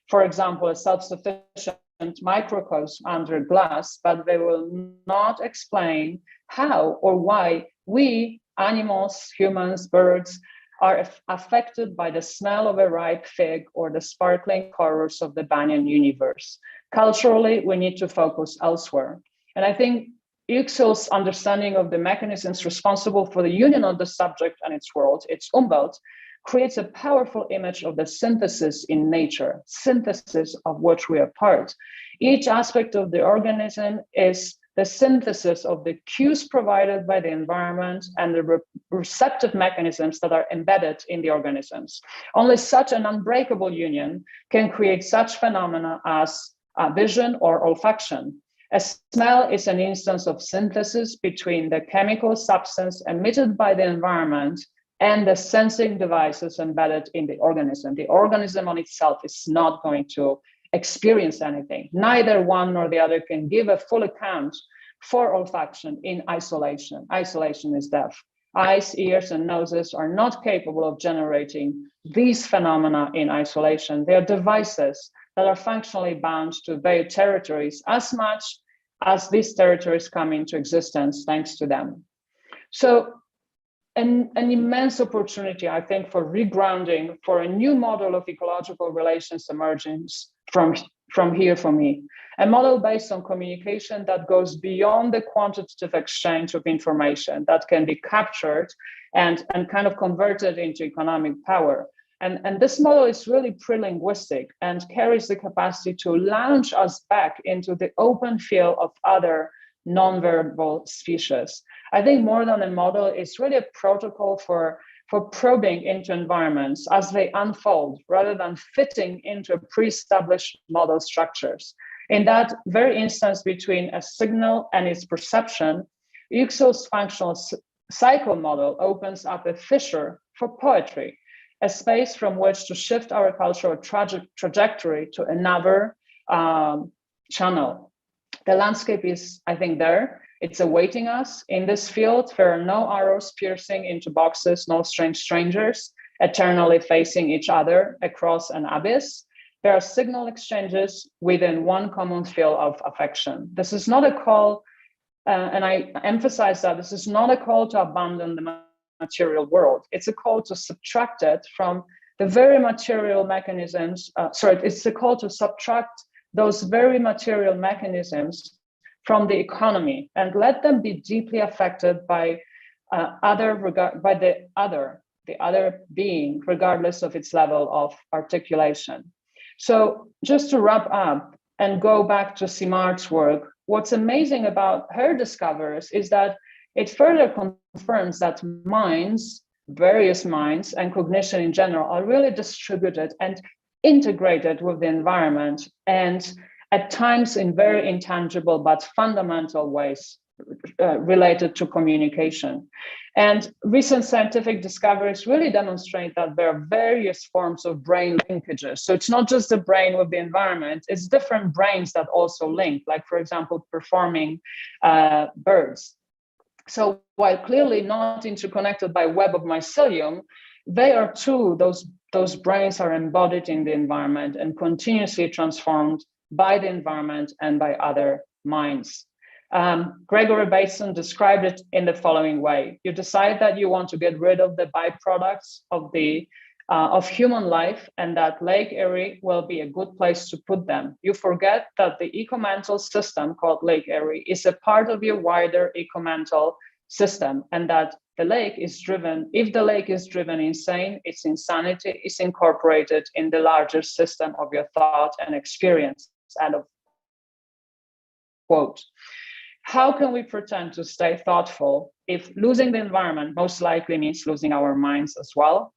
C: for example, a self-sufficient microcosm under glass, but they will not explain how or why we, animals, humans, birds, are affected by the smell of a ripe fig or the sparkling colors of the banyan universe. Culturally, we need to focus elsewhere. And I think Yücsel's understanding of the mechanisms responsible for the union of the subject and its world, its Umwelt, creates a powerful image of the synthesis in nature, synthesis of which we are part. Each aspect of the organism is the synthesis of the cues provided by the environment and the receptive mechanisms that are embedded in the organisms. Only such an unbreakable union can create such phenomena as vision or olfaction. A smell is an instance of synthesis between the chemical substance emitted by the environment and the sensing devices embedded in the organism. The organism on itself is not going to experience anything. Neither one nor the other can give a full account for olfaction in isolation. Isolation is death. Eyes, ears, and noses are not capable of generating these phenomena in isolation. They are devices that are functionally bound to their territories as much as these territories come into existence thanks to them. So an immense opportunity, I think, for regrounding, for a new model of ecological relations emergence from here for me. A model based on communication that goes beyond the quantitative exchange of information that can be captured and kind of converted into economic power. And this model is really pre-linguistic and carries the capacity to launch us back into the open field of other non-verbal species. I think more than a model, it's really a protocol for probing into environments as they unfold rather than fitting into pre-established model structures. In that very instance between a signal and its perception, Yücsel's functional cycle model opens up a fissure for poetry, a space from which to shift our cultural trajectory to another channel. The landscape is, I think, there. It's awaiting us. In this field, there are no arrows piercing into boxes, no strange strangers, eternally facing each other across an abyss. There are signal exchanges within one common field of affection. This is not a call, and I emphasize that this is not a call to abandon the material world. It's a call to subtract it from the very material mechanisms. It's a call to subtract those very material mechanisms from the economy and let them be deeply affected by the other, the other being, regardless of its level of articulation. So just to wrap up and go back to Simart's work, what's amazing about her discoveries is that it further confirms that minds, various minds, and cognition in general are really distributed and integrated with the environment, and at times in very intangible but fundamental ways related to communication. And recent scientific discoveries really demonstrate that there are various forms of brain linkages. So it's not just the brain with the environment, it's different brains that also link, like, for example, performing birds. So while clearly not interconnected by web of mycelium, they are too, those brains are embodied in the environment and continuously transformed by the environment and by other minds. Gregory Bateson described it in the following way. You decide that you want to get rid of the byproducts of human life, and that Lake Erie will be a good place to put them. You forget that the ecomental system called Lake Erie is a part of your wider ecomental system, and that the lake is driven, if the lake is driven insane, its insanity is incorporated in the larger system of your thought and experience. End of quote. How can we pretend to stay thoughtful if losing the environment most likely means losing our minds as well?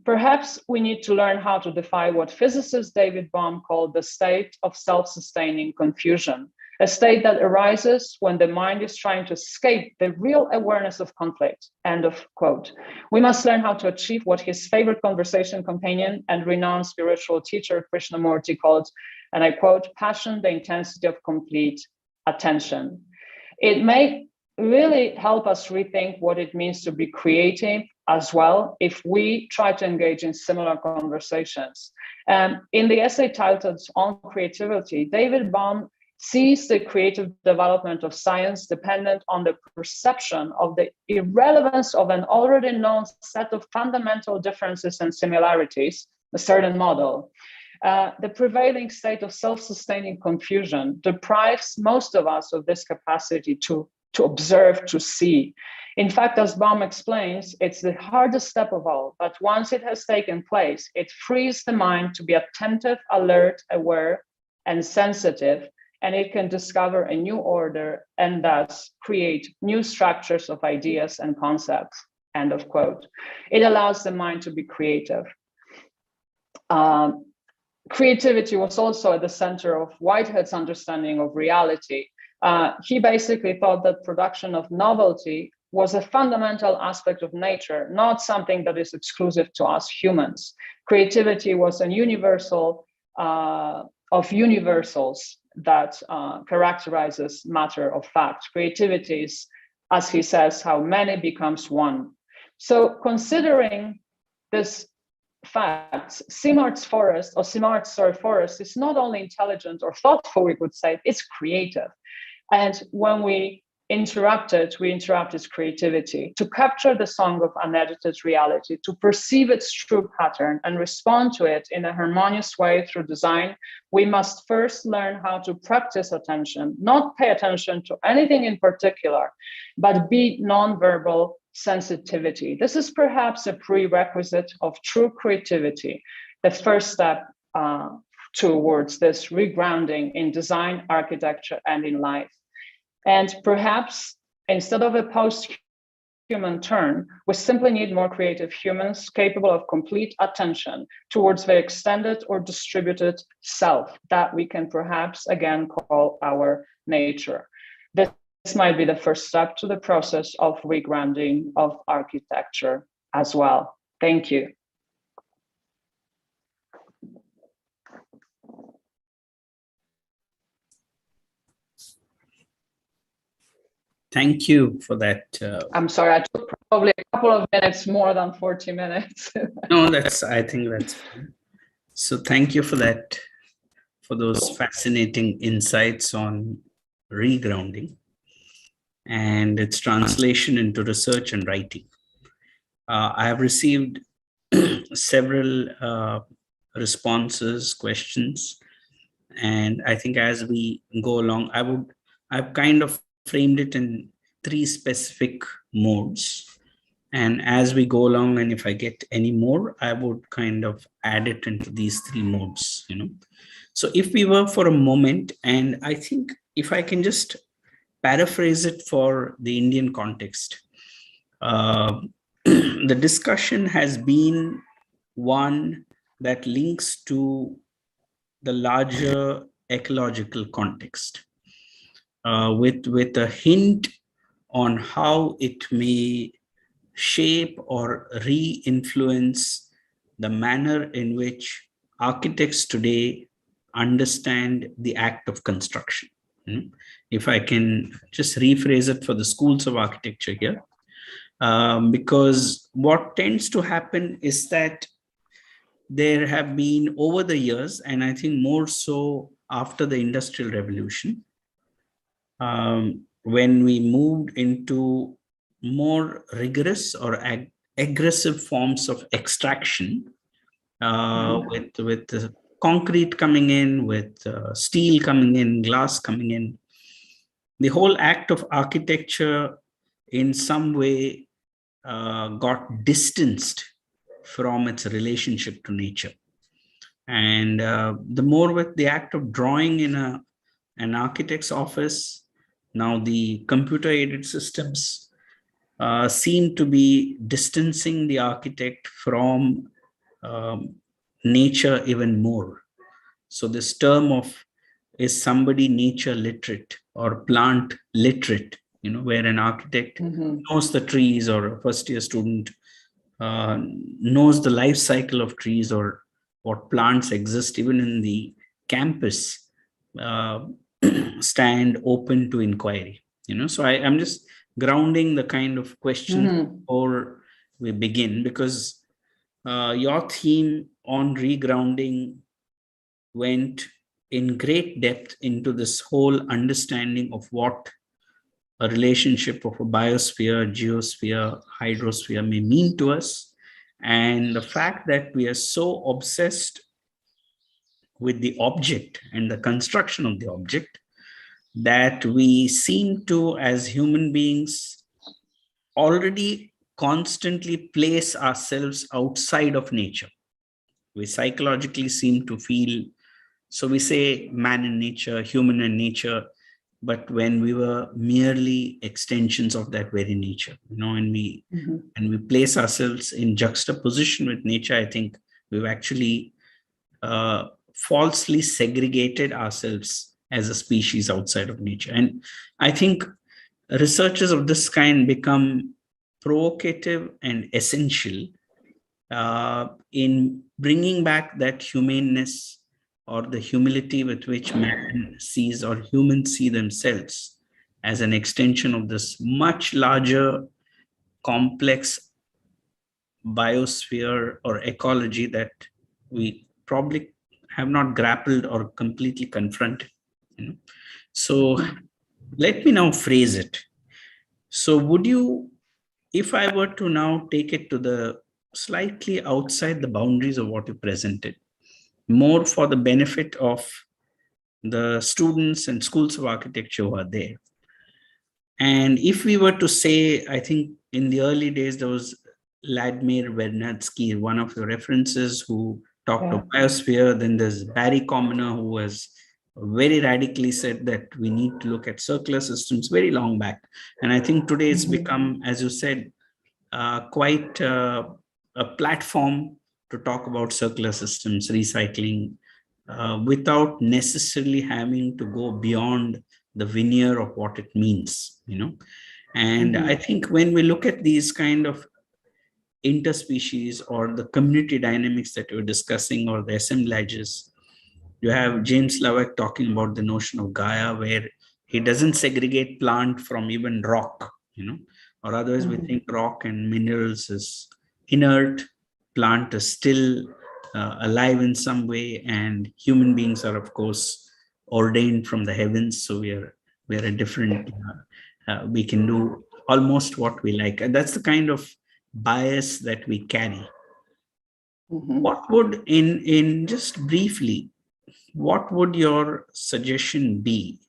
C: Perhaps we need to learn how to defy what physicist David Bohm called the state of self-sustaining confusion, a state that arises when the mind is trying to escape the real awareness of conflict. End of quote. We must learn how to achieve what his favorite conversation companion and renowned spiritual teacher Krishnamurti called, and I quote, passion, the intensity of complete attention. It may really help us rethink what it means to be creative as well if we try to engage in similar conversations. In the essay titled On Creativity, David Bohm sees the creative development of science dependent on the perception of the irrelevance of an already known set of fundamental differences and similarities, a certain model. The prevailing state of self-sustaining confusion deprives most of us of this capacity to observe, to see. In fact, as Bohm explains, it's the hardest step of all, but once it has taken place, it frees the mind to be attentive, alert, aware, and sensitive, and it can discover a new order and thus create new structures of ideas and concepts, end of quote. It allows the mind to be creative. Creativity was also at the center of Whitehead's understanding of reality. He basically thought that production of novelty was a fundamental aspect of nature, not something that is exclusive to us humans. Creativity was a universal of universals that characterizes matter of fact. Creativity is, as he says, how many becomes one. So considering this fact, Simart's forest is not only intelligent or thoughtful, we could say, it's creative. And when we interrupt its creativity to capture the song of unedited reality, to perceive its true pattern and respond to it in a harmonious way through design. We must first learn how to practice attention, not pay attention to anything in particular, but be nonverbal sensitivity. This is perhaps a prerequisite of true creativity, the first step towards this regrounding in design, architecture, and in life. And perhaps instead of a post-human turn, we simply need more creative humans capable of complete attention towards the extended or distributed self that we can perhaps again call our nature. This might be the first step to the process of regrounding of architecture as well. Thank you.
A: Thank you for that.
C: I'm sorry, I took probably a couple of minutes more than 40 minutes.
A: No, I think that's fine. So thank you for that, for those fascinating insights on regrounding and its translation into research and writing. I have received several responses, questions, and I think as we go along, I've kind of framed it in 3 specific modes. And as we go along, and if I get any more, I would kind of add it into these three modes, So if we were for a moment, and I think if I can just paraphrase it for the Indian context, the discussion has been one that links to the larger ecological context, with a hint on how it may shape or re-influence the manner in which architects today understand the act of construction. If I can just rephrase it for the schools of architecture here, because what tends to happen is that there have been over the years, and I think more so after the Industrial Revolution, when we moved into more rigorous or aggressive forms of extraction, with the concrete coming in, with steel coming in, glass coming in, the whole act of architecture in some way got distanced from its relationship to nature. And the more with the act of drawing in an architect's office, now the computer-aided systems seem to be distancing the architect from nature even more. So this term of, is somebody nature literate or plant literate, where an architect knows the trees, or a first-year student knows the life cycle of trees, or what plants exist even in the campus, stand open to inquiry. So I'm just grounding the kind of question before we begin, because your theme on regrounding went in great depth into this whole understanding of what a relationship of a biosphere, geosphere, hydrosphere may mean to us, and the fact that we are so obsessed with the object and the construction of the object that we seem to, as human beings, already constantly place ourselves outside of nature. We psychologically seem to feel, so we say man and nature, human and nature, but when we were merely extensions of that very nature, and we place ourselves in juxtaposition with nature, I think we've actually falsely segregated ourselves as a species outside of nature. And I think researches of this kind become provocative and essential in bringing back that humaneness, or the humility with which man sees, or humans see themselves, as an extension of this much larger, complex biosphere or ecology that we probably have not grappled or completely confronted. So let me now phrase it. So would you, if I were to now take it to the slightly outside the boundaries of what you presented, more for the benefit of the students and schools of architecture who are there. And if we were to say, I think in the early days, there was Vladimir Vernadsky, one of the references, who talked of biosphere. Then there's Barry Commoner, who was very radically said that we need to look at circular systems very long back. And I think today it's become, as you said, quite a platform to talk about circular systems, recycling, without necessarily having to go beyond the veneer of what it means, And I think when we look at these kind of interspecies or the community dynamics that we're discussing, or the assemblages, you have James Loveck talking about the notion of Gaia, where he doesn't segregate plant from even rock, or otherwise we think rock and minerals is inert, plant is still alive in some way, and human beings are, of course, ordained from the heavens. So we're a different, we can do almost what we like. And that's the kind of bias that we carry. What would, in just briefly, what would your suggestion be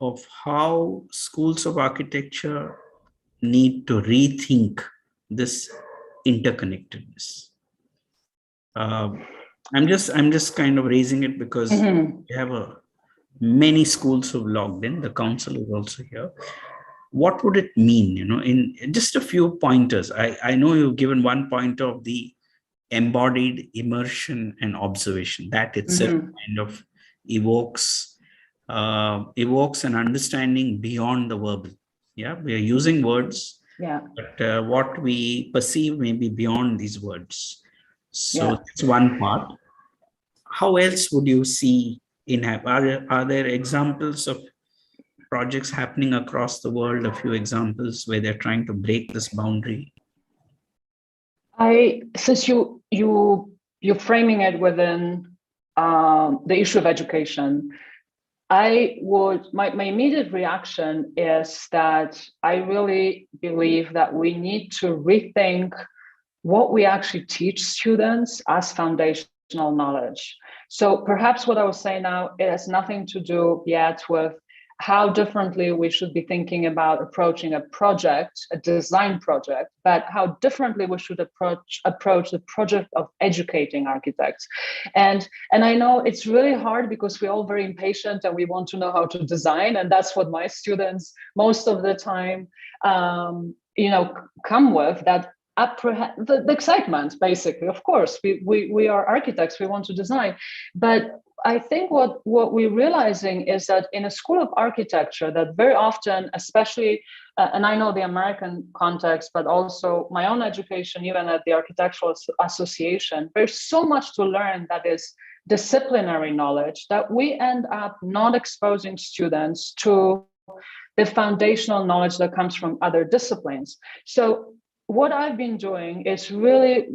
A: of how schools of architecture need to rethink this interconnectedness? I'm just kind of raising it because we have many schools who've logged in. The council is also here. What would it mean, in just a few pointers? I know you've given one pointer of the embodied immersion and observation. That itself kind of evokes an understanding beyond the verbal. Yeah, we are using words, but what we perceive may be beyond these words. So that's one part. How else would you see are there examples of projects happening across the world, a few examples where they're trying to break this boundary?
C: Since you're framing it within the issue of education, my immediate reaction is that I really believe that we need to rethink what we actually teach students as foundational knowledge. So perhaps what I was saying now, it has nothing to do yet with how differently we should be thinking about approaching a project, a design project, but how differently we should approach the project of educating architects. And I know it's really hard because we're all very impatient and we want to know how to design. And that's what my students most of the time, come with, that the excitement, basically. Of course, we are architects, we want to design. But I think what we're realizing is that in a school of architecture, that very often, especially, and I know the American context, but also my own education, even at the Architectural Association, there's so much to learn that is disciplinary knowledge that we end up not exposing students to the foundational knowledge that comes from other disciplines. So what I've been doing is really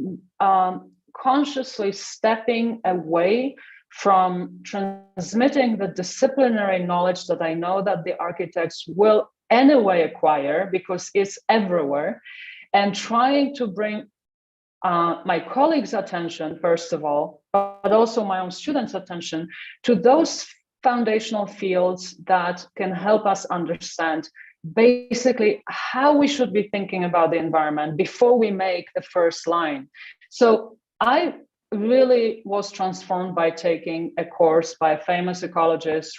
C: consciously stepping away from transmitting the disciplinary knowledge that I know that the architects will anyway acquire because it's everywhere, and trying to bring my colleagues' attention, first of all, but also my own students' attention to those foundational fields that can help us understand basically how we should be thinking about the environment before we make the first line. So I really was transformed by taking a course by a famous ecologist,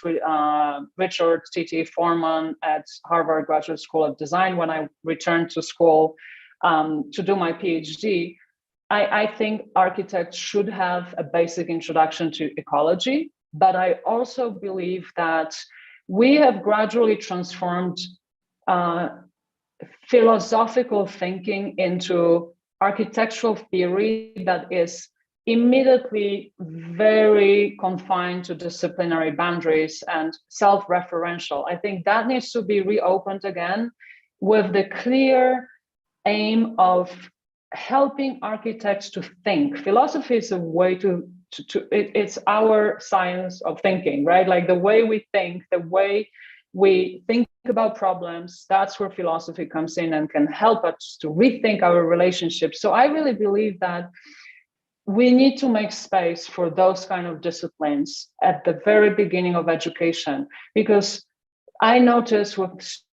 C: Richard T.T. Foreman at Harvard Graduate School of Design. When I returned to school to do my PhD, I think architects should have a basic introduction to ecology, but I also believe that we have gradually transformed philosophical thinking into architectural theory that is immediately very confined to disciplinary boundaries and self-referential. I think that needs to be reopened again with the clear aim of helping architects to think. Philosophy is a way it's our science of thinking, right? Like the way we think, the way we think about problems, that's where philosophy comes in and can help us to rethink our relationships. So I really believe that we need to make space for those kind of disciplines at the very beginning of education, because I notice with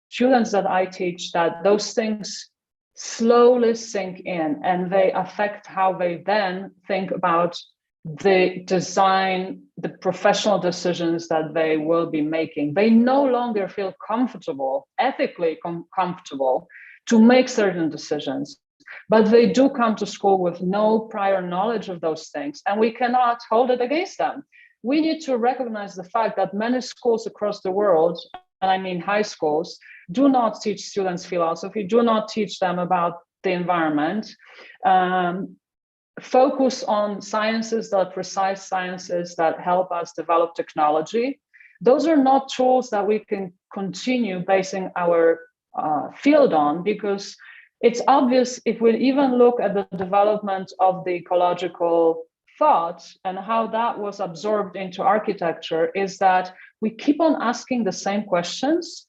C: students that I teach that those things slowly sink in and they affect how they then think about the design, the professional decisions that they will be making. They no longer feel comfortable, ethically comfortable to make certain decisions, but they do come to school with no prior knowledge of those things, and we cannot hold it against them. We need to recognize the fact that many schools across the world, and I mean high schools, do not teach students philosophy, do not teach them about the environment, focus on sciences, that precise sciences that help us develop technology. Those are not tools that we can continue basing our field on, because it's obvious if we even look at the development of the ecological thought and how that was absorbed into architecture, is that we keep on asking the same questions.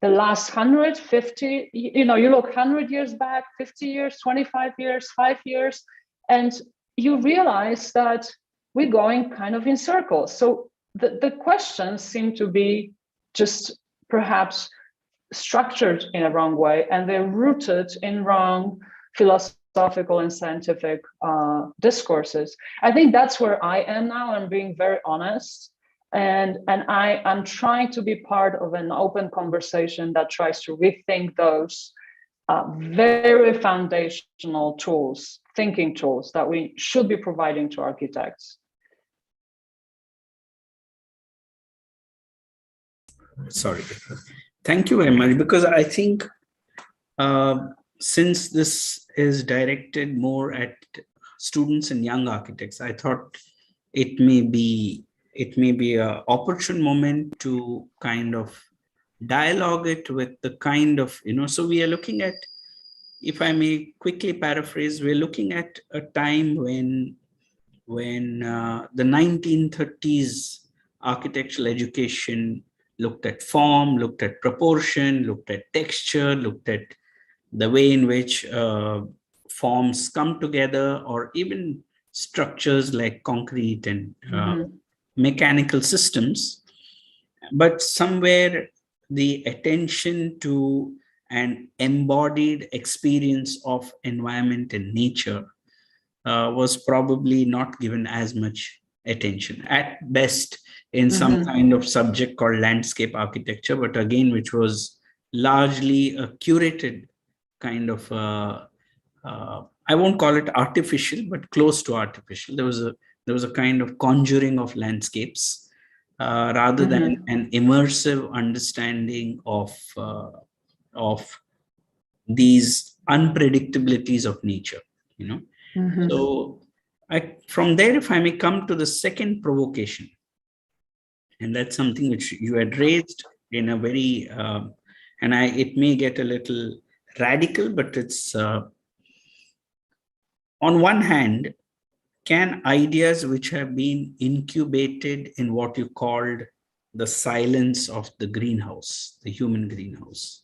C: The last 150, you look 100 years back, 50 years, 25 years, 5 years, and you realize that we're going kind of in circles. So the questions seem to be just perhaps structured in a wrong way, and they're rooted in wrong philosophical and scientific discourses. I think that's where I am now. I'm being very honest. And I'm trying to be part of an open conversation that tries to rethink those very foundational tools, thinking tools that we should be providing to architects.
A: Sorry. Thank you very much, because I think since this is directed more at students and young architects, I thought it may be an opportune moment to kind of dialogue it with the kind of, so we are looking at, if I may quickly paraphrase, we're looking at a time when the 1930s architectural education looked at form, looked at proportion, looked at texture, looked at the way in which forms come together, or even structures like concrete and mechanical systems. But somewhere the attention to an embodied experience of environment and nature was probably not given as much attention, at best in some kind of subject called landscape architecture, but again, which was largely a curated kind of, I won't call it artificial, but close to artificial. There was a kind of conjuring of landscapes rather than an immersive understanding of these unpredictabilities of nature, So from there, if I may come to the second provocation, and that's something which you had raised in a very, it may get a little radical, but it's, on one hand, can ideas which have been incubated in what you called the silence of the greenhouse, the human greenhouse,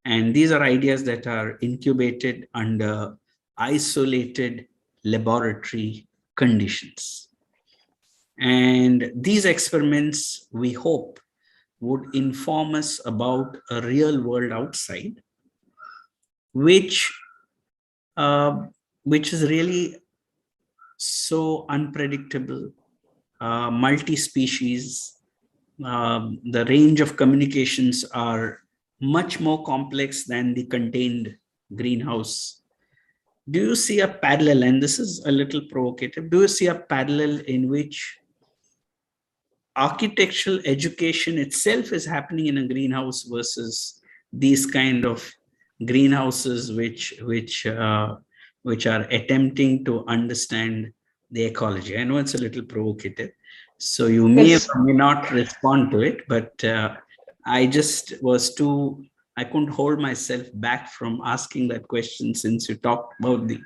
A: and these are ideas that are incubated under isolated laboratory conditions. And these experiments, we hope, would inform us about a real world outside, which is really so unpredictable, multi-species. The range of communications are much more complex than the contained greenhouse. Do you see a parallel, and this is a little provocative, do you see a parallel in which architectural education itself is happening in a greenhouse versus these kind of greenhouses which are attempting to understand the ecology? I know it's a little provocative, so you may or may not respond to it, but I couldn't hold myself back from asking that question, since you talked about the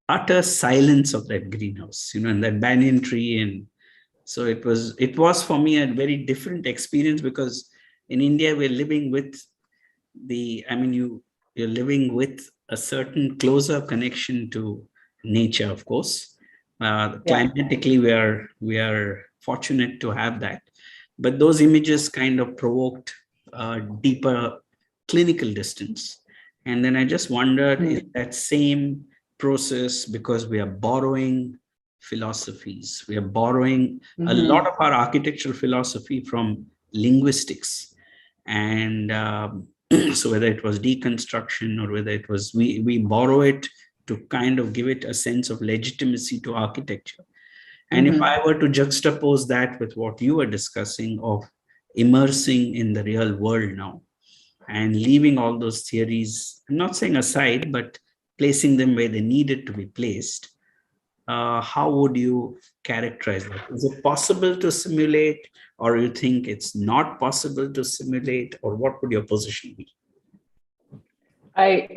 A: utter silence of that greenhouse, and that banyan tree. And so it was for me a very different experience, because in India, we're living with you're living with a certain closer connection to nature, of course. Climatically, we are fortunate to have that. But those images kind of provoked a deeper clinical distance. And then I just wondered if that same process, because we are borrowing philosophies, we are borrowing a lot of our architectural philosophy from linguistics. And so whether it was deconstruction or whether it was, we borrow it to kind of give it a sense of legitimacy to architecture. And if I were to juxtapose that with what you were discussing of immersing in the real world now and leaving all those theories, I'm not saying aside, but placing them where they needed to be placed, how would you characterize that? Is it possible to simulate, or you think it's not possible to simulate, or what would your position be?
C: I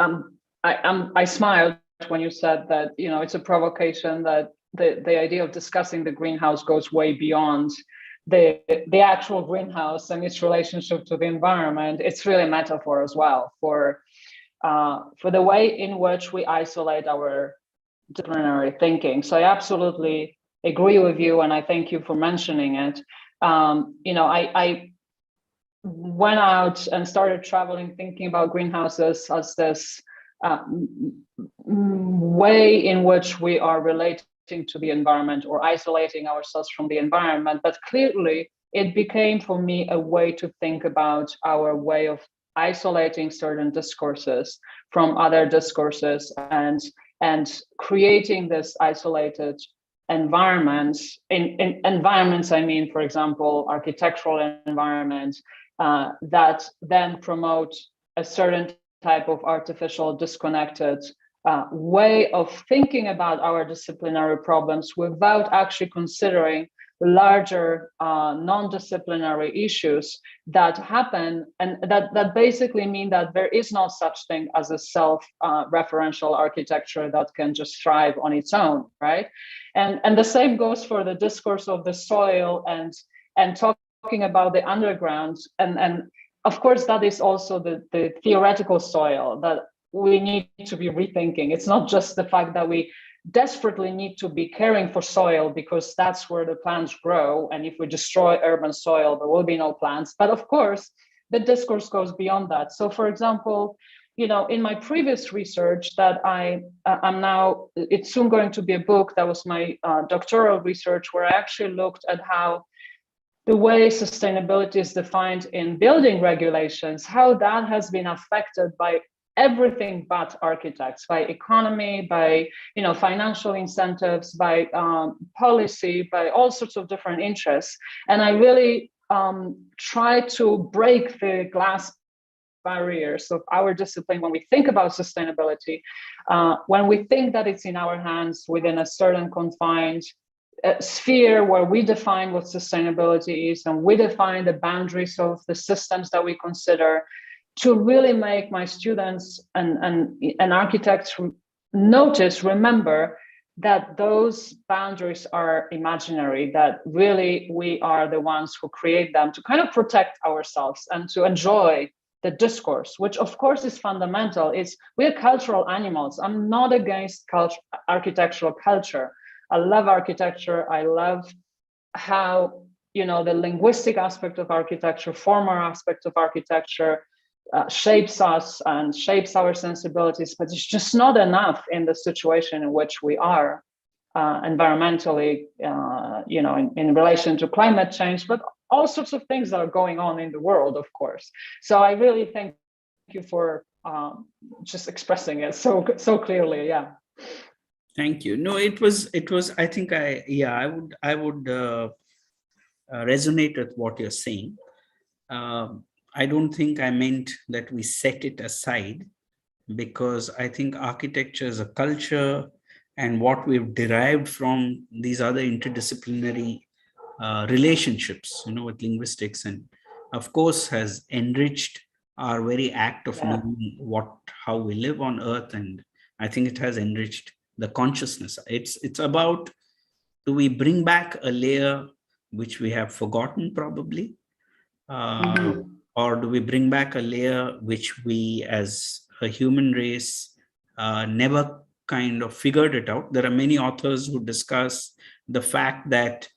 C: smiled when you said that, it's a provocation, that the idea of discussing the greenhouse goes way beyond the actual greenhouse and its relationship to the environment. It's really a metaphor as well for the way in which we isolate our disciplinary thinking. So I absolutely agree with you, and I thank you for mentioning it. I went out and started traveling, thinking about greenhouses as this way in which we are relating to the environment or isolating ourselves from the environment, but clearly it became for me a way to think about our way of isolating certain discourses from other discourses and creating this isolated environments. In environments, I mean, for example, architectural environments that then promote a certain type of artificial, disconnected way of thinking about our disciplinary problems without actually considering larger non-disciplinary issues that happen, and that basically mean that there is no such thing as a self-referential architecture that can just thrive on its own, right? And the same goes for the discourse of the soil and talking about the underground, and of course that is also the theoretical soil that we need to be rethinking. It's not just the fact that we desperately need to be caring for soil because that's where the plants grow, and if we destroy urban soil there will be no plants, but of course the discourse goes beyond that. So for example, in my previous research that I'm now, it's soon going to be a book, that was my doctoral research, where I actually looked at how the way sustainability is defined in building regulations, how that has been affected by everything but architects, by economy, by financial incentives, by policy, by all sorts of different interests. And I really try to break the glass barriers of our discipline when we think about sustainability, when we think that it's in our hands within a certain confined sphere where we define what sustainability is and we define the boundaries of the systems that we consider, to really make my students and architects remember that those boundaries are imaginary, that really we are the ones who create them to kind of protect ourselves and to enjoy the discourse, which of course is fundamental. We're cultural animals. I'm not against architectural culture. I love architecture. I love how, the linguistic aspect of architecture, formal aspect of architecture shapes us and shapes our sensibilities, but it's just not enough in the situation in which we are environmentally, in relation to climate change, but all sorts of things that are going on in the world, of course. So I really thank you for just expressing it so clearly. Yeah.
A: Thank you. No, it was, I think I would resonate with what you're saying. I don't think I meant that we set it aside, because I think architecture is a culture, and what we've derived from these other interdisciplinary relationships, with linguistics, and of course has enriched our very act of knowing how we live on Earth, and I think it has enriched the consciousness. It's about, do we bring back a layer which we have forgotten probably, or do we bring back a layer which we as a human race never kind of figured it out? There are many authors who discuss the fact that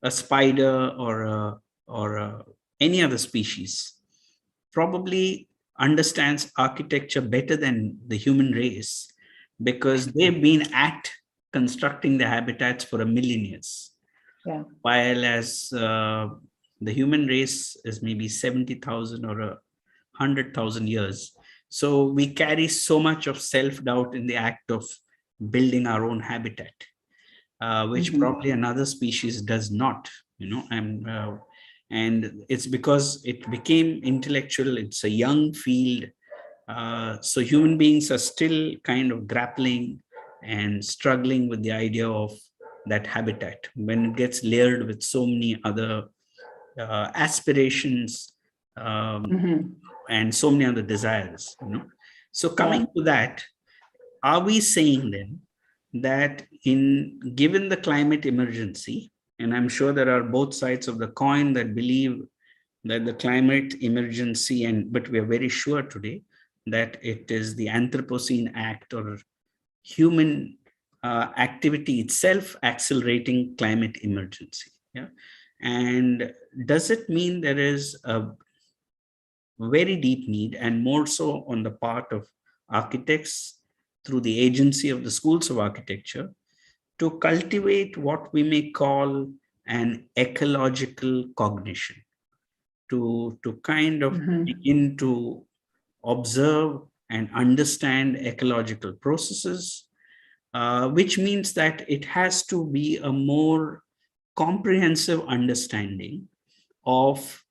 A: a spider or any other species probably understands architecture better than the human race, because they've been at constructing the habitats for 1 million years.
C: Yeah.
A: While as the human race is maybe 70,000 or 100,000 years. So we carry so much of self-doubt in the act of building our own habitat, which probably another species does not, and it's because it became intellectual. It's a young field. So human beings are still kind of grappling and struggling with the idea of that habitat when it gets layered with so many other aspirations and so many other desires. So coming to that, are we saying then that given the climate emergency, and I'm sure there are both sides of the coin that believe that the climate emergency, but we are very sure today that it is the Anthropocene act or human activity itself accelerating climate emergency. Yeah. And does it mean there is a very deep need, and more so on the part of architects through the agency of the schools of architecture to cultivate what we may call an ecological cognition, to kind of begin to observe and understand ecological processes, which means that it has to be a more comprehensive understanding of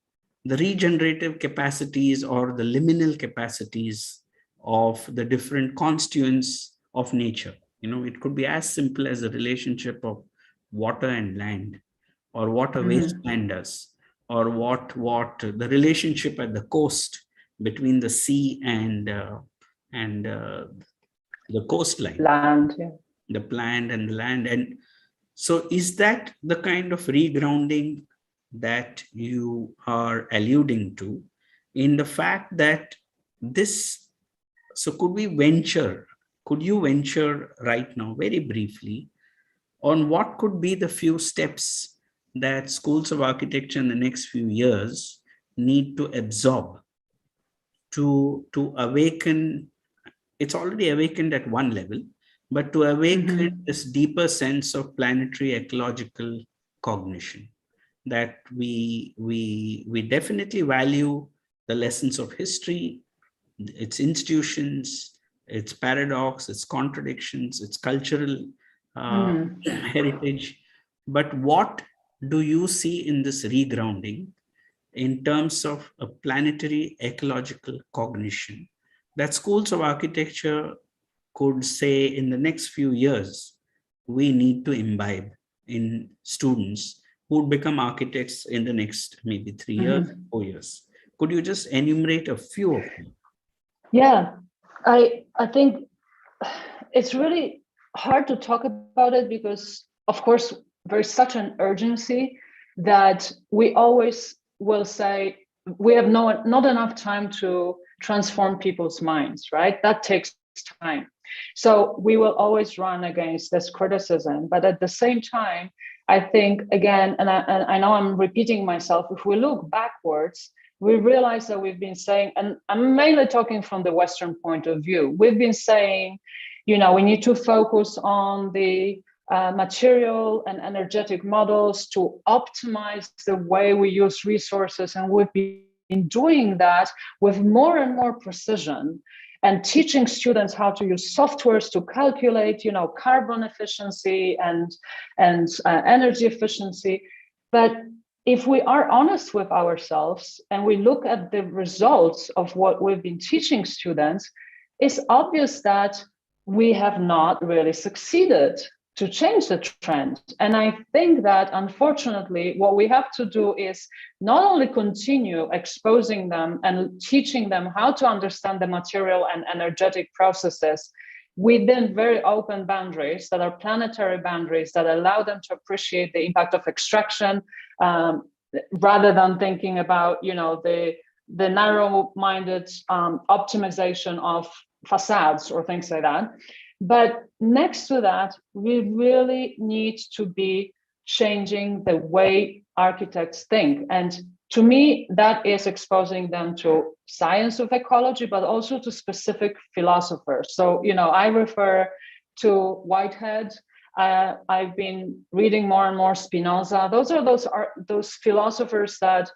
A: the regenerative capacities or the liminal capacities of the different constituents of nature. It could be as simple as the relationship of water and land, or what a wasteland does, or what the relationship at the coast between the sea and the coastline,
C: land, yeah.
A: the plant and the land. And so is that the kind of regrounding that you are alluding to, in the fact that this, so could you venture right now, very briefly, on what could be the few steps that schools of architecture in the next few years need to absorb to awaken? It's already awakened at one level, but to awaken this deeper sense of planetary ecological cognition, that we definitely value the lessons of history, its institutions, its paradox, its contradictions, its cultural heritage. But what do you see in this regrounding in terms of a planetary ecological cognition that schools of architecture could say in the next few years we need to imbibe in students who would become architects in the next maybe 3 years, 4 years? Could you just enumerate a few of them?
C: Yeah, I think it's really hard to talk about it because, of course, there's such an urgency that we always will say we have not enough time to transform people's minds, right? That takes time. So we will always run against this criticism. But at the same time, I think, again, and I know I'm repeating myself, if we look backwards, we realize that we've been saying, and I'm mainly talking from the Western point of view, we've been saying, we need to focus on the material and energetic models to optimize the way we use resources. And we've been doing that with more and more precision and teaching students how to use softwares to calculate, carbon efficiency and energy efficiency. But if we are honest with ourselves and we look at the results of what we've been teaching students, it's obvious that we have not really succeeded to change the trend. And I think that, unfortunately, what we have to do is not only continue exposing them and teaching them how to understand the material and energetic processes within very open boundaries that are planetary boundaries that allow them to appreciate the impact of extraction, rather than thinking about, the narrow-minded optimization of facades or things like that. But next to that, we really need to be changing the way architects think. And to me, that is exposing them to science of ecology, but also to specific philosophers. So, I refer to Whitehead. I've been reading more and more Spinoza. Those are those philosophers that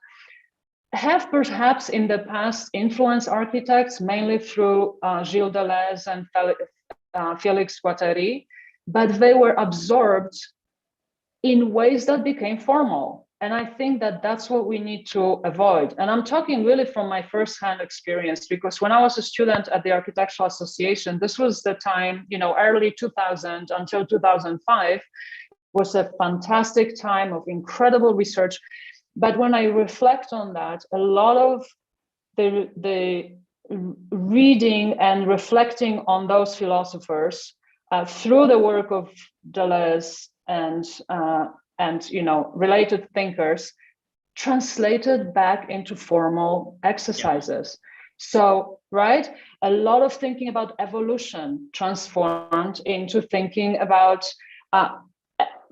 C: have perhaps in the past influenced architects, mainly through Gilles Deleuze and Félix Guattari, but they were absorbed in ways that became formal. And I think that that's what we need to avoid. And I'm talking really from my firsthand experience, because when I was a student at the Architectural Association, this was the time, early 2000 until 2005 was a fantastic time of incredible research. But when I reflect on that, a lot of the reading and reflecting on those philosophers through the work of Deleuze and related thinkers translated back into formal exercises. So, right, a lot of thinking about evolution transformed into thinking about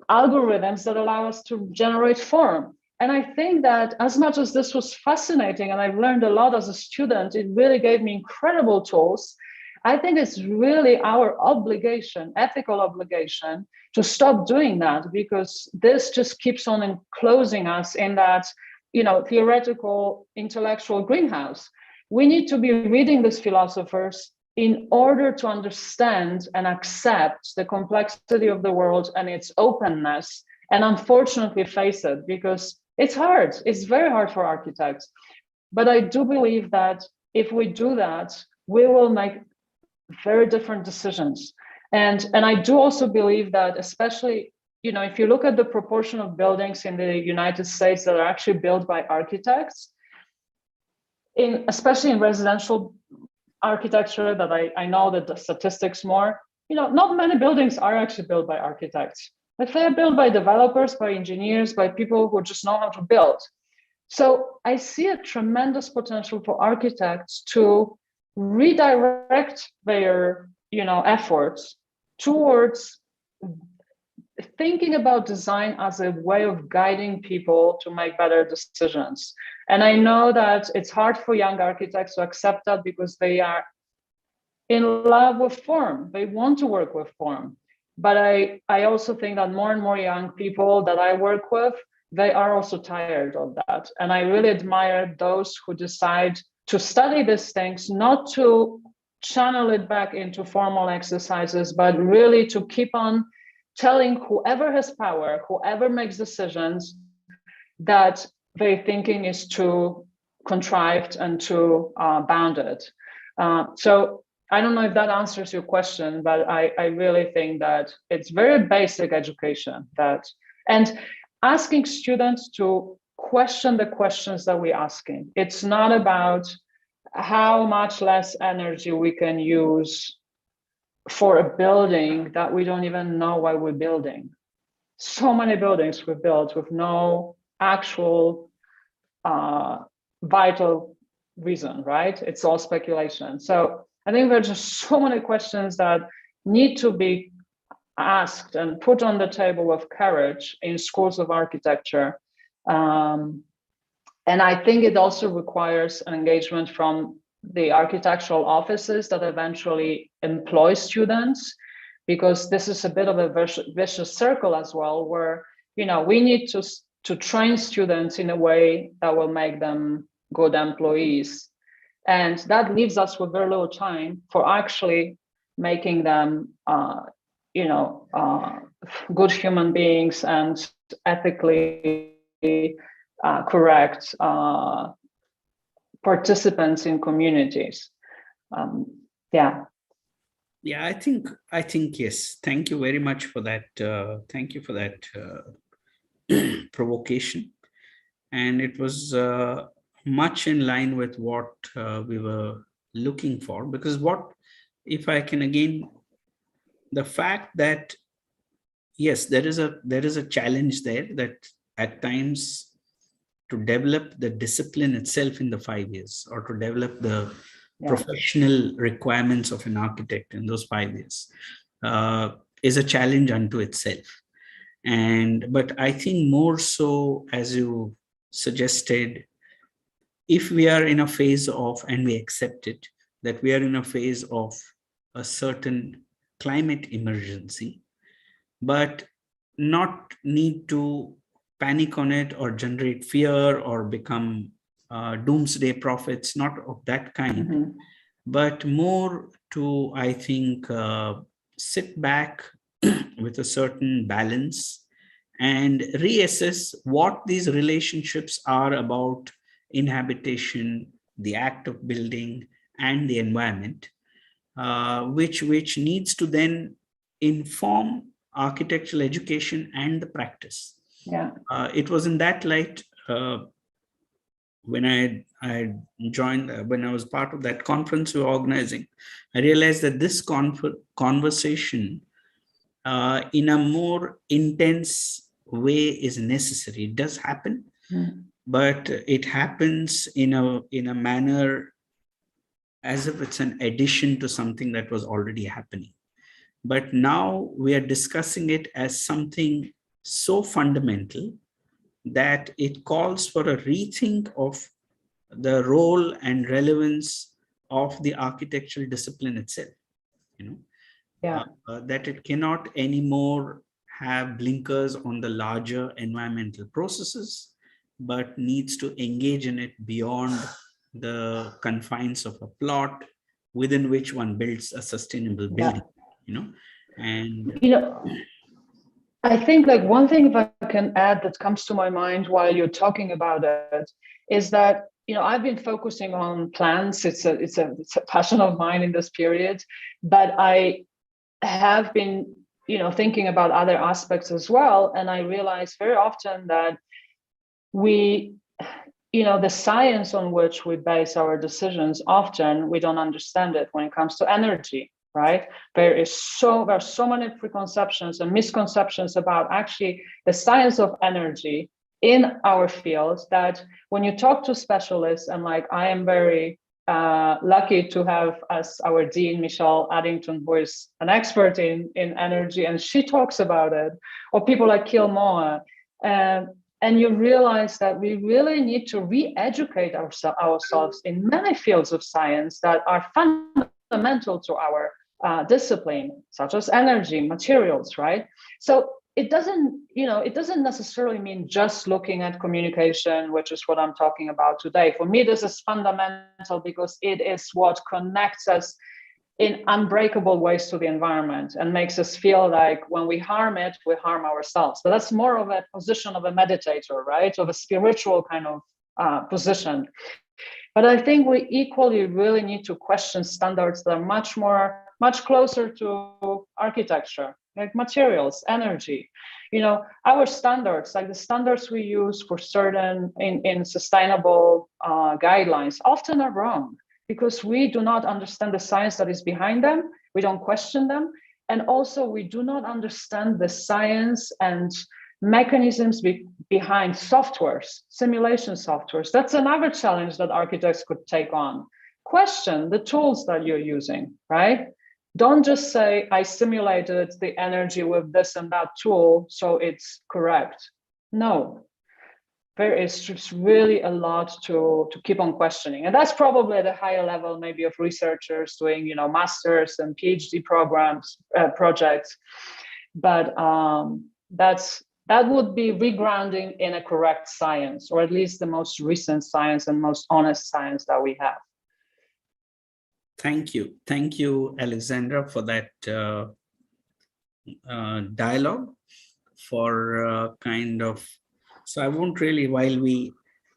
C: algorithms that allow us to generate form. And I think that as much as this was fascinating, and I've learned a lot as a student, it really gave me incredible tools. I think it's really our obligation, ethical obligation, to stop doing that, because this just keeps on enclosing us in that, theoretical intellectual greenhouse. We need to be reading these philosophers in order to understand and accept the complexity of the world and its openness, and unfortunately face it, because it's hard. It's very hard for architects. But I do believe that if we do that, we will make very different decisions. And I do also believe that, especially, if you look at the proportion of buildings in the United States that are actually built by architects, especially in residential architecture, that I know that the statistics more, not many buildings are actually built by architects. But they're built by developers, by engineers, by people who just know how to build. So I see a tremendous potential for architects to redirect their, efforts towards thinking about design as a way of guiding people to make better decisions. And I know that it's hard for young architects to accept that, because they are in love with form. They want to work with form. But I also think that more and more young people that I work with, they are also tired of that. And I really admire those who decide to study these things, not to channel it back into formal exercises, but really to keep on telling whoever has power, whoever makes decisions, that their thinking is too contrived and too bounded. So I don't know if that answers your question, but I really think that it's very basic education, and asking students to question the questions that we're asking. It's not about how much less energy we can use for a building that we don't even know why we're building. So many buildings were built with no actual vital reason, right? It's all speculation. So I think there are just so many questions that need to be asked and put on the table with courage in schools of architecture. And I think it also requires an engagement from the architectural offices that eventually employ students, because this is a bit of a vicious circle as well, where we need to train students in a way that will make them good employees. And that leaves us with very little time for actually making them good human beings and ethically correct participants in communities. Yeah,
A: I think yes. Thank you very much for that. Thank you for that provocation, and it was much in line with what we were looking for. Because if I can again, the fact that yes, there is a challenge there, that at times to develop the discipline itself in the 5 years, or to develop the professional requirements of an architect in those 5 years, is a challenge unto itself. But I think more so, as you suggested, if we are in a phase of, and we accept it, that we are in a phase of a certain climate emergency, but not need to panic on it or generate fear or become doomsday prophets, not of that kind, but more to, I think, sit back with a certain balance and reassess what these relationships are about inhabitation, the act of building, and the environment, which needs to then inform architectural education and the practice. It was in that light, when I joined, when I was part of that conference we were organizing, I realized that this conversation in a more intense way is necessary. It does happen, but it happens in a manner as if it's an addition to something that was already happening. But now we are discussing it as something so fundamental that it calls for a rethink of the role and relevance of the architectural discipline itself,
C: Yeah.
A: that it cannot anymore have blinkers on the larger environmental processes, but needs to engage in it beyond the confines of a plot within which one builds a sustainable building, and
C: I think like one thing if I can add that comes to my mind while you're talking about it is that I've been focusing on plants. It's a passion of mine in this period, but I have been thinking about other aspects as well, and I realize very often that we the science on which we base our decisions, often we don't understand it when it comes to energy. Right? There are so many preconceptions and misconceptions about actually the science of energy in our field that when you talk to specialists, and like I am very lucky to have as our Dean, Michelle Addington, who is an expert in energy, and she talks about it, or people like Kilmoa, and you realize that we really need to re-educate ourselves in many fields of science that are fundamental to our discipline, such as energy, materials, right? So it doesn't necessarily mean just looking at communication, which is what I'm talking about today. For me, this is fundamental because it is what connects us in unbreakable ways to the environment and makes us feel like when we harm it, we harm ourselves. But that's more of a position of a meditator, right? Of a spiritual kind of position. But I think we equally really need to question standards that are much closer to architecture, like materials, energy. Our standards, like the standards we use for certain in sustainable guidelines, often are wrong because we do not understand the science that is behind them. We don't question them. And also we do not understand the science and mechanisms behind softwares, simulation softwares. That's another challenge that architects could take on. Question the tools that you're using, right? Don't just say, I simulated the energy with this and that tool, so it's correct. No, there is just really a lot to keep on questioning. And that's probably at a higher level, maybe of researchers doing, masters and PhD programs, projects. But that would be regrounding in a correct science, or at least the most recent science and most honest science that we have.
A: Thank you, Aleksandra, for that dialogue. So I won't really, while we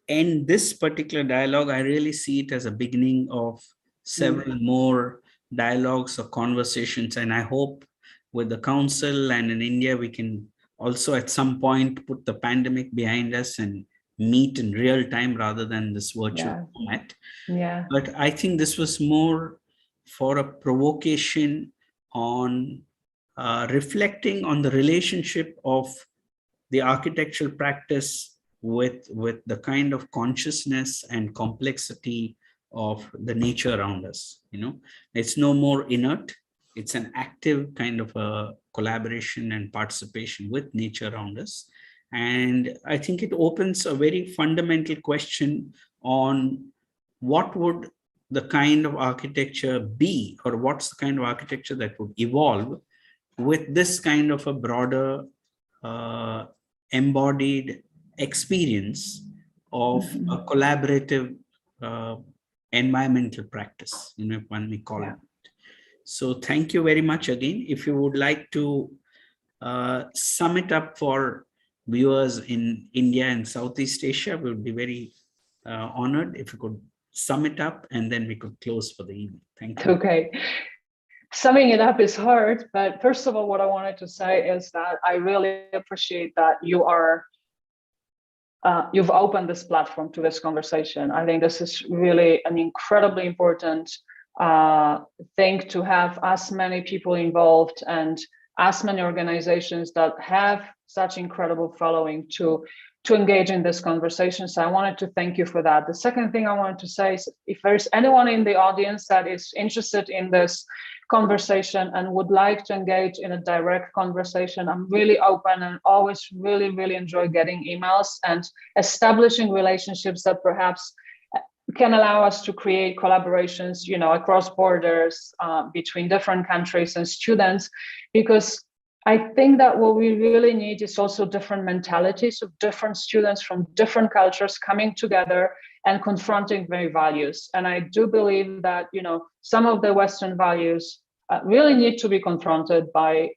A: end this particular dialogue, I really see it as a beginning of several more dialogues or conversations. And I hope with the council and in India, we can also at some point put the pandemic behind us and meet in real time rather than this virtual format.
C: Yeah.
A: But I think this was more for a provocation on reflecting on the relationship of the architectural practice with the kind of consciousness and complexity of the nature around us. It's no more inert. It's an active kind of a collaboration and participation with nature around us. And I think it opens a very fundamental question on what would the kind of architecture be, or what's the kind of architecture that would evolve with this kind of a broader embodied experience of a collaborative environmental practice, if one may call it. So thank you very much again. If you would like to sum it up for viewers in India and Southeast Asia, we would be very honored if you could sum it up, and then we could close for the evening. Thank you.
C: Okay. Summing it up is hard, but first of all, what I wanted to say is that I really appreciate that you've opened this platform to this conversation. I think this is really an incredibly important thing to have as many people involved and as many organizations that have such incredible following to engage in this conversation. So I wanted to thank you for that. The second thing I wanted to say is if there's anyone in the audience that is interested in this conversation and would like to engage in a direct conversation, I'm really open and always really, really enjoy getting emails and establishing relationships that perhaps can allow us to create collaborations, across borders, between different countries and students, because I think that what we really need is also different mentalities of different students from different cultures coming together and confronting their values. And I do believe that, some of the Western values really need to be confronted by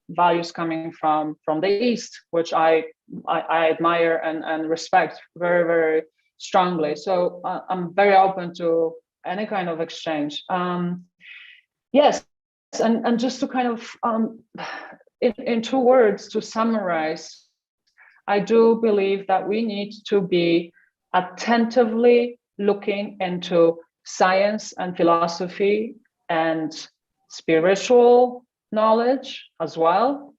C: values coming from the East, which I admire and respect very, very strongly. So I'm very open to any kind of exchange. Yes, and just to kind of, in 2 words, to summarize, I do believe that we need to be attentively looking into science and philosophy and spiritual knowledge as well,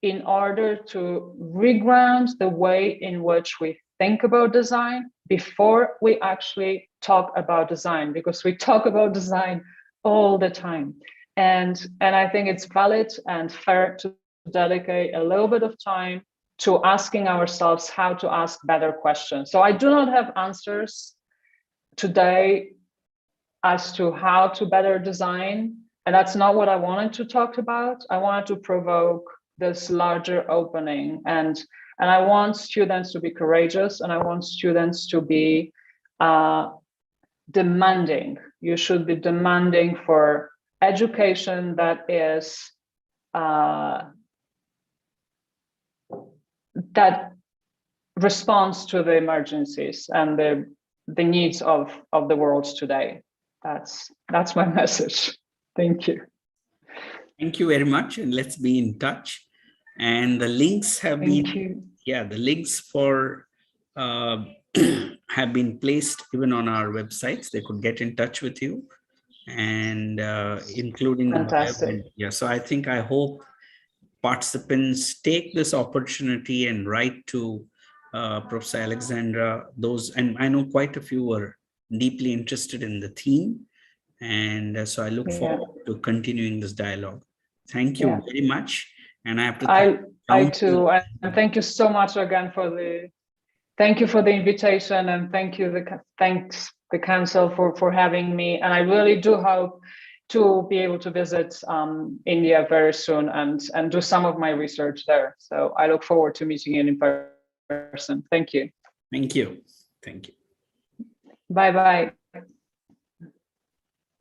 C: in order to reground the way in which we think about design before we actually talk about design, because we talk about design all the time. And I think it's valid and fair to dedicate a little bit of time to asking ourselves how to ask better questions. So I do not have answers today as to how to better design, and that's not what I wanted to talk about. I wanted to provoke this larger opening, and I want students to be courageous, and I want students to be demanding. You should be demanding for education that is that responds to the emergencies and the needs of the world today. That's my message. Thank you.
A: Thank you very much, and let's be in touch. And the links have the links for have been placed even on our websites. They could get in touch with you, and including
C: Fantastic.
A: So I hope participants take this opportunity and write to Professor Aleksandra. And I know quite a few were deeply interested in the theme, and so I look forward to continuing this dialogue. Thank you very much, and I have to
C: I too, and thank you so much again for the invitation, and thanks the council for having me. And I really do hope to be able to visit India very soon and do some of my research there. So I look forward to meeting you in person. Thank you.
A: Thank you. Thank you.
C: Bye-bye.